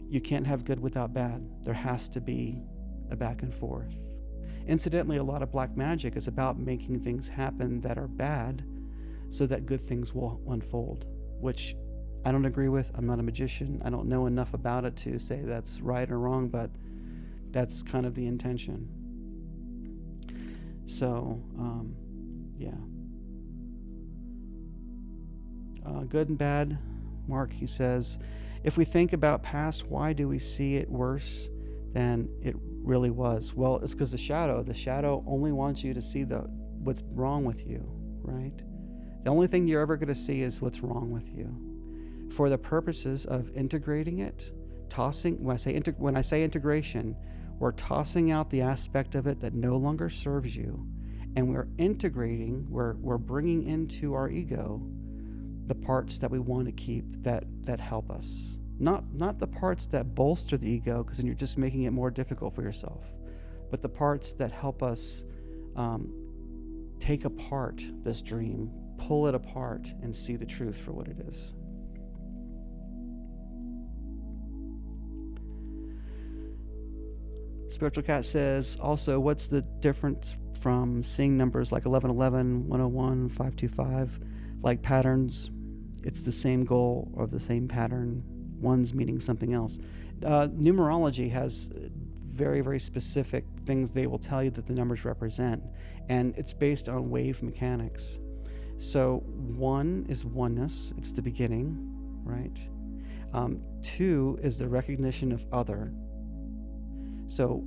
Speaker 1: You can't have good without bad. There has to be a back and forth. Incidentally, a lot of black magic is about making things happen that are bad so that good things will unfold, which I don't agree with. I'm not a magician. I don't know enough about it to say that's right or wrong, but that's kind of the intention. So, yeah. Good and bad. Mark, he says, if we think about past, why do we see it worse than it really was? Well, it's because the shadow only wants you to see what's wrong with you, right? The only thing you're ever going to see is what's wrong with you. For the purposes of integrating it, when I say integration, we're tossing out the aspect of it that no longer serves you, and we're integrating, we're bringing into our ego the parts that we want to keep that help us. Not the parts that bolster the ego, because then you're just making it more difficult for yourself, but the parts that help us take apart this dream, pull it apart, and see the truth for what it is. Spiritual Cat says, also, what's the difference from seeing numbers like 1111, 101, 525, like patterns? It's the same goal or the same pattern. One's meaning something else. Numerology has very, very specific things they will tell you that the numbers represent, and it's based on wave mechanics. So 1 is oneness. It's the beginning, right? 2 is the recognition of other. So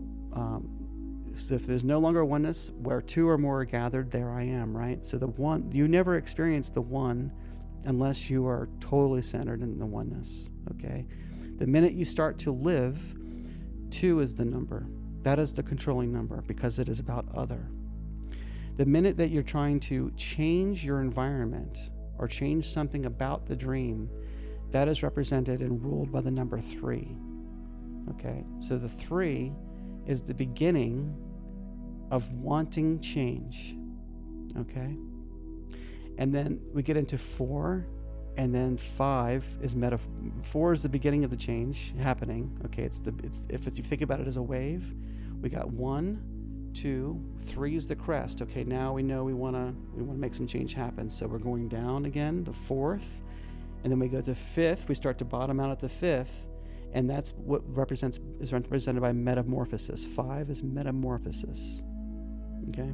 Speaker 1: if there's no longer oneness, where 2 or more are gathered, there I am, right? So the 1, you never experience the 1 unless you are totally centered in the oneness, okay? The minute you start to live, 2 is the number. That is the controlling number because it is about other. The minute that you're trying to change your environment or change something about the dream, that is represented and ruled by the number 3. Okay, so the 3 is the beginning of wanting change. Okay, and then we get into 4, and then 5 is 4 is the beginning of the change happening. Okay, it's if you think about it as a wave, we got 1, 2, 3 is the crest. Okay, now we know we want to make some change happen. So we're going down again to 4th, and then we go to 5th. We start to bottom out at the 5th, and that's what is represented by metamorphosis. 5 is metamorphosis. Okay,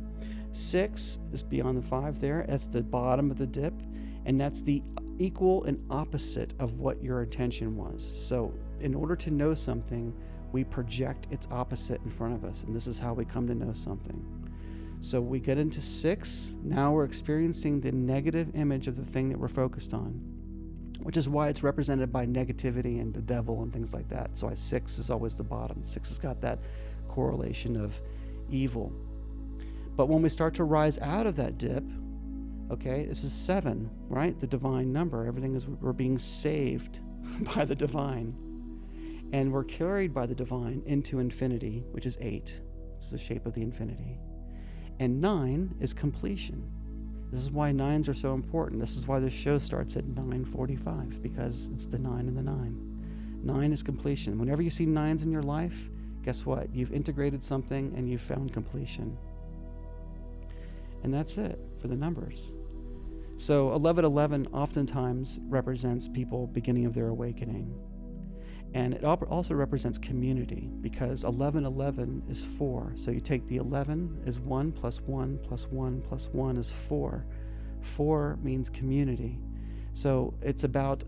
Speaker 1: 6 is beyond the 5 there. That's the bottom of the dip, and that's the equal and opposite of what your intention was. So in order to know something, we project its opposite in front of us, and this is how we come to know something. So we get into 6, now we're experiencing the negative image of the thing that we're focused on, which is why it's represented by negativity and the devil and things like that. So 6 is always the bottom. 6 has got that correlation of evil. But when we start to rise out of that dip, okay, this is 7, right? The divine number. We're being saved by the divine. And we're carried by the divine into infinity, which is 8. This is the shape of the infinity. And 9 is completion. This is why 9s are so important. This is why the show starts at 9:45, because it's the 9 and the 9. 9 is completion. Whenever you see 9s in your life, guess what? You've integrated something and you've found completion. And that's it for the numbers. So 1111 oftentimes represents people beginning of their awakening. And it also represents community, because 1111 is 4. So you take the 11 is 1 plus 1 plus 1 plus 1 is 4. 4 means community. So it's about,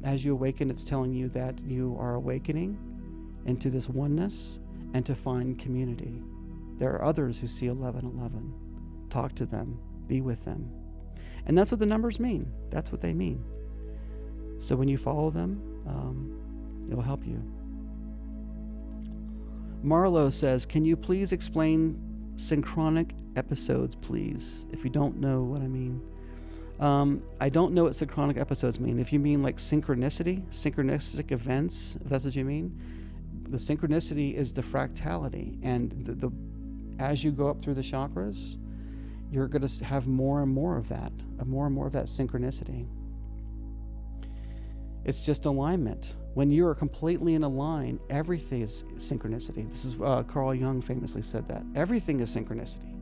Speaker 1: as you awaken, it's telling you that you are awakening into this oneness and to find community. There are others who see 1111. Talk to them, be with them. And that's what the numbers mean. That's what they mean. So when you follow them, it'll help you. Marlo says, can you please explain synchronic episodes, please? If you don't know what I mean. I don't know what synchronic episodes mean. If you mean like synchronistic events, if that's what you mean, the synchronicity is the fractality. And as you go up through the chakras, you're going to have more and more of that synchronicity. It's just alignment. When you are completely in a line, everything is synchronicity. This is Carl Jung famously said that. Everything is synchronicity.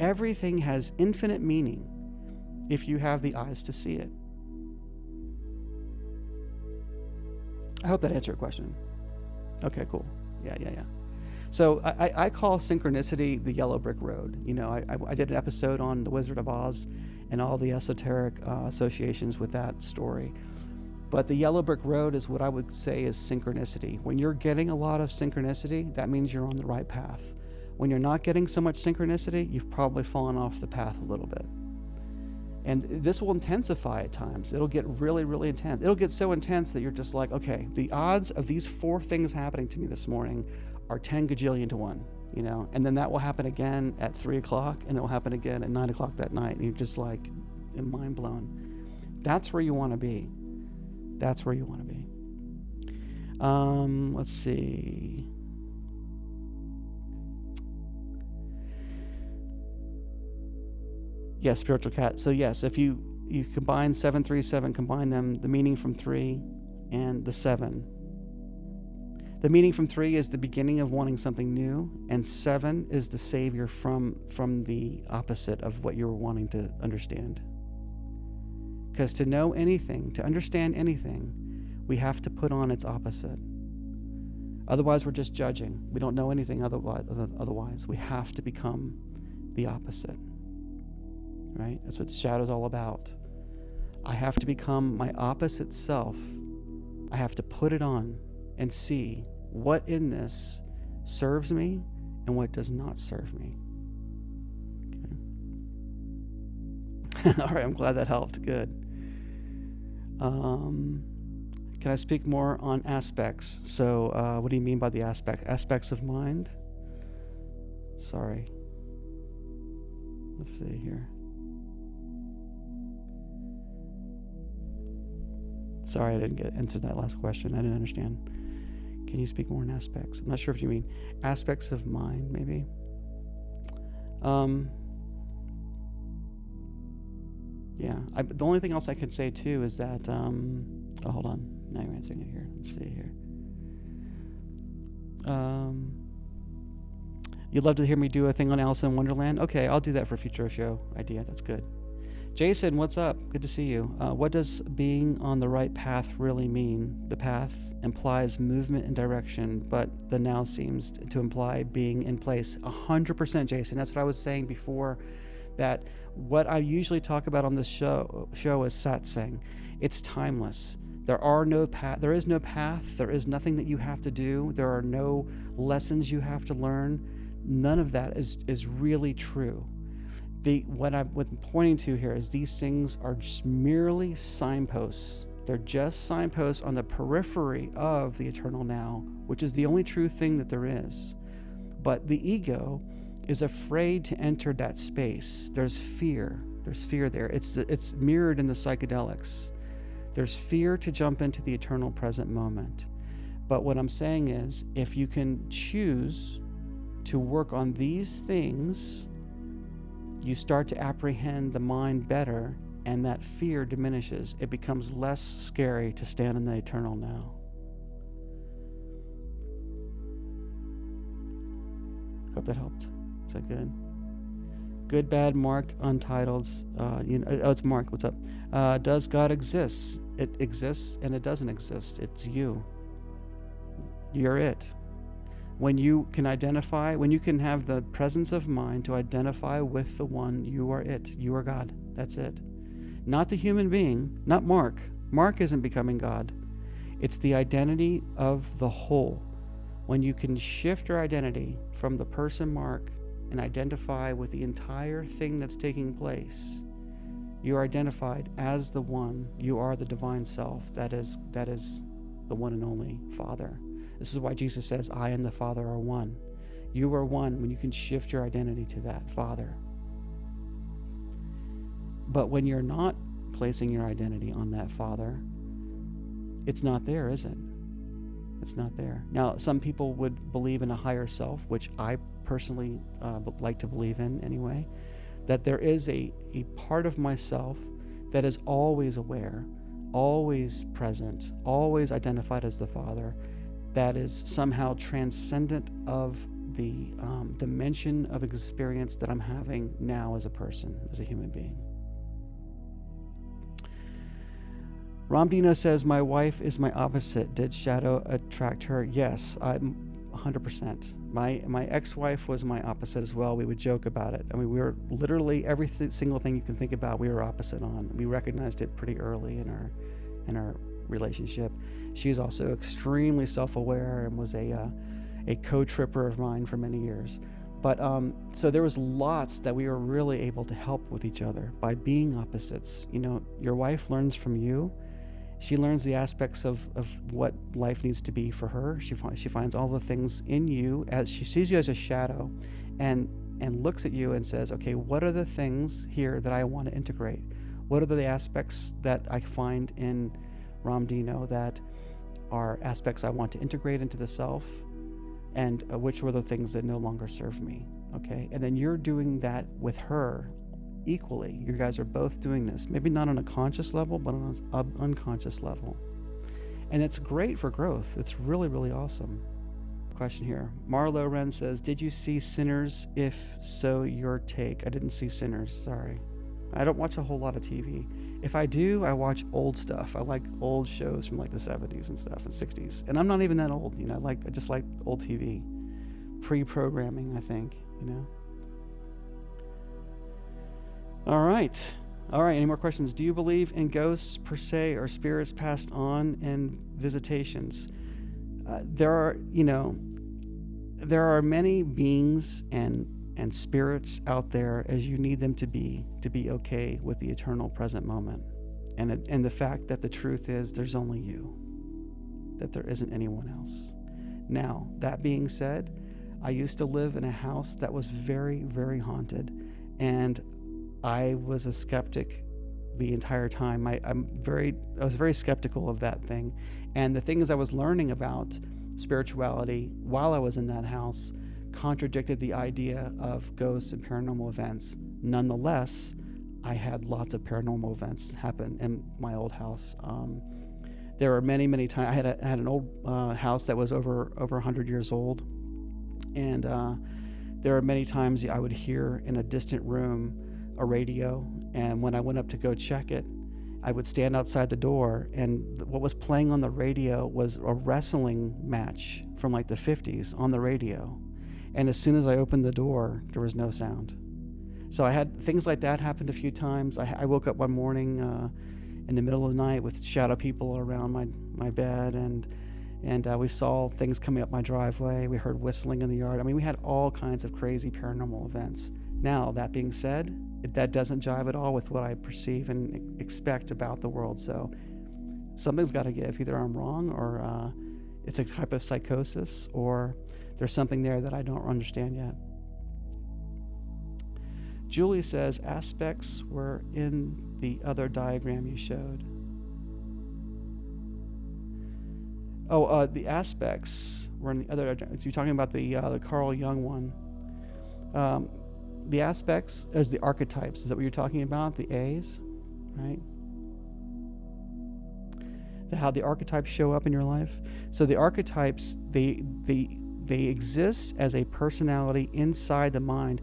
Speaker 1: Everything has infinite meaning if you have the eyes to see it. I hope that answered your question. Okay, cool. Yeah. So I call synchronicity the yellow brick road. You know, I did an episode on The Wizard of Oz and all the esoteric associations with that story. But the yellow brick road is what I would say is synchronicity. When you're getting a lot of synchronicity, that means you're on the right path. When you're not getting so much synchronicity, you've probably fallen off the path a little bit. And this will intensify at times. It'll get really, really intense. It'll get so intense that you're just like, okay, the odds of these 4 things happening to me this morning are 10 gajillion to 1, you know? And then that will happen again at 3 o'clock, and it will happen again at 9 o'clock that night, and you're just like mind blown. That's where you want to be. That's where you want to be. Let's see. Yes, spiritual cat. So yes, if you combine 737, combine them, the meaning from 3 and the 7. The meaning from 3 is the beginning of wanting something new, and 7 is the savior from the opposite of what you were wanting to understand. Because to know anything, to understand anything, we have to put on its opposite. Otherwise, we're just judging. We don't know anything otherwise. We have to become the opposite. Right? That's what shadow's all about. I have to become my opposite self. I have to put it on and see what in this serves me and what does not serve me. Okay. All right, I'm glad that helped. Good. Can I speak more on aspects? So what do you mean by the aspects of mind? Sorry. Let's see here. Sorry, I didn't answer that last question. I didn't understand. Can you speak more in aspects? I'm not sure if you mean aspects of mind, maybe. Yeah. The only thing else I could say too is that. Hold on. Now you're answering it here. Let's see here. You'd love to hear me do a thing on Alice in Wonderland? Okay, I'll do that for a future show idea. That's good. Jason, what's up? Good to see you. What does being on the right path really mean? The path implies movement and direction, but the now seems to imply being in place. 100%, Jason. That's what I was saying before, that what I usually talk about on this show is Satsang. It's timeless. There is no path. There is nothing that you have to do. There are no lessons you have to learn. None of that is really true. What I'm pointing to here is these things are just merely signposts. They're just signposts on the periphery of the eternal now, which is the only true thing that there is. But the ego is afraid to enter that space. There's fear. There's fear there. It's mirrored in the psychedelics. There's fear to jump into the eternal present moment. But what I'm saying is, if you can choose to work on these things, you start to apprehend the mind better, and that fear diminishes. It becomes less scary to stand in the eternal now. Hope that helped. Is that good? Good, bad, Mark, Untitled. It's Mark. What's up? Does God exist? It exists and it doesn't exist. It's you. You're it. When you can have the presence of mind to identify with the one, you are it. You are God. That's it. Not the human being, not Mark. Mark isn't becoming God. It's the identity of the whole. When you can shift your identity from the person Mark and identify with the entire thing that's taking place, you are identified as the one. You are the divine self. That is the one and only Father. This is why Jesus says, I and the Father are one. You are one when you can shift your identity to that Father. But when you're not placing your identity on that Father, it's not there, is it? It's not there. Now, some people would believe in a higher self, which I personally like to believe in anyway, that there is a part of myself that is always aware, always present, always identified as the Father, that is somehow transcendent of the dimension of experience that I'm having now as a person, as a human being. Ramdina says, my wife is my opposite. Did shadow attract her? Yes, I'm 100%. My ex-wife was my opposite as well. We would joke about it. I mean, we were literally every single thing you can think about, we were opposite on. We recognized it pretty early in our relationship. She's also extremely self-aware and was a co-tripper of mine for many years. But so there was lots that we were really able to help with each other by being opposites. You know, your wife learns from you. She learns the aspects of what life needs to be for her. She finds all the things in you, as she sees you as a shadow, and looks at you and says, okay, what are the things here that I want to integrate? What are the aspects that I find in Ramdino that are aspects I want to integrate into the self, and which were the things that no longer serve me? Okay, and then you're doing that with her equally. You guys are both doing this, maybe not on a conscious level, but on an unconscious level. And it's great for growth. It's really, really awesome. Question here. Marlo Wren says, did you see Sinners? If so, your take. I didn't see Sinners, sorry. I don't watch a whole lot of TV. If I do, I watch old stuff. I like old shows from like the 70s and stuff and 60s. And I'm not even that old, you know, I just like old TV. Pre-programming, I think, you know. All right. Any more questions? Do you believe in ghosts per se, or spirits passed on in visitations? There are many beings and spirits out there as you need them to be okay with the eternal present moment, and the fact that the truth is there's only you, that there isn't anyone else. Now, that being said, I used to live in a house that was very, very haunted, and I was a skeptic the entire time. I was very skeptical of that thing, and the things I was learning about spirituality while I was in that house contradicted the idea of ghosts and paranormal events. Nonetheless, I had lots of paranormal events happen in my old house. There were many, many times. I had an old house that was over 100 years old, and there were many times I would hear in a distant room a radio, and when I went up to go check it, I would stand outside the door, and what was playing on the radio was a wrestling match from like the 50s on the radio. And as soon as I opened the door, there was no sound. So I had things like that happened a few times. I woke up one morning in the middle of the night with shadow people around my bed, and we saw things coming up my driveway. We heard whistling in the yard. I mean, we had all kinds of crazy paranormal events. Now, that being said, that doesn't jive at all with what I perceive and expect about the world. So something's got to give. Either I'm wrong, or it's a type of psychosis, or there's something there that I don't understand yet. Julie says aspects were in the other diagram you showed. Oh, the aspects were in the other. You're talking about the Carl Jung one. The aspects as the archetypes. Is that what you're talking about? The A's, right? How the archetypes show up in your life. So the archetypes, they exist as a personality inside the mind.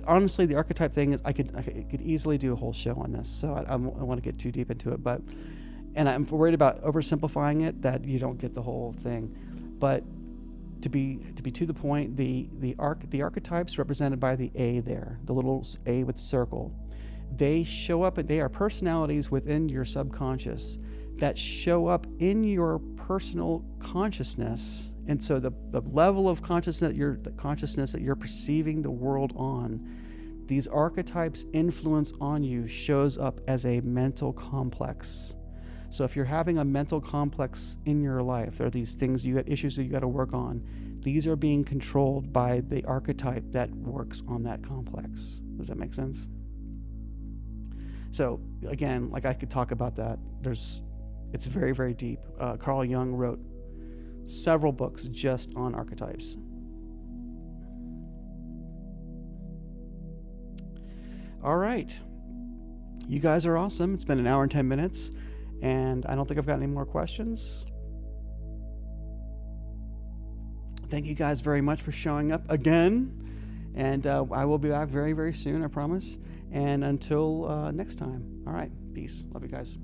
Speaker 1: Honestly, the archetype thing is I could easily do a whole show on this. So I don't want to get too deep into it, and I'm worried about oversimplifying it, that you don't get the whole thing. But to be to the point, the archetypes represented by the A there, the little A with the circle, they show up. They are personalities within your subconscious that show up in your personal consciousness. And so the level of consciousness that you're perceiving the world on, these archetypes' influence on you shows up as a mental complex. So if you're having a mental complex in your life, there are these things, you got issues that you got to work on. These are being controlled by the archetype that works on that complex. Does that make sense? So again, like I could talk about that. It's very, very deep. Carl Jung wrote several books just on archetypes. All right. You guys are awesome. It's been an hour and 10 minutes, and I don't think I've got any more questions. Thank you guys very much for showing up again, and I will be back very, very soon, I promise. And until next time, all right, peace. Love you guys.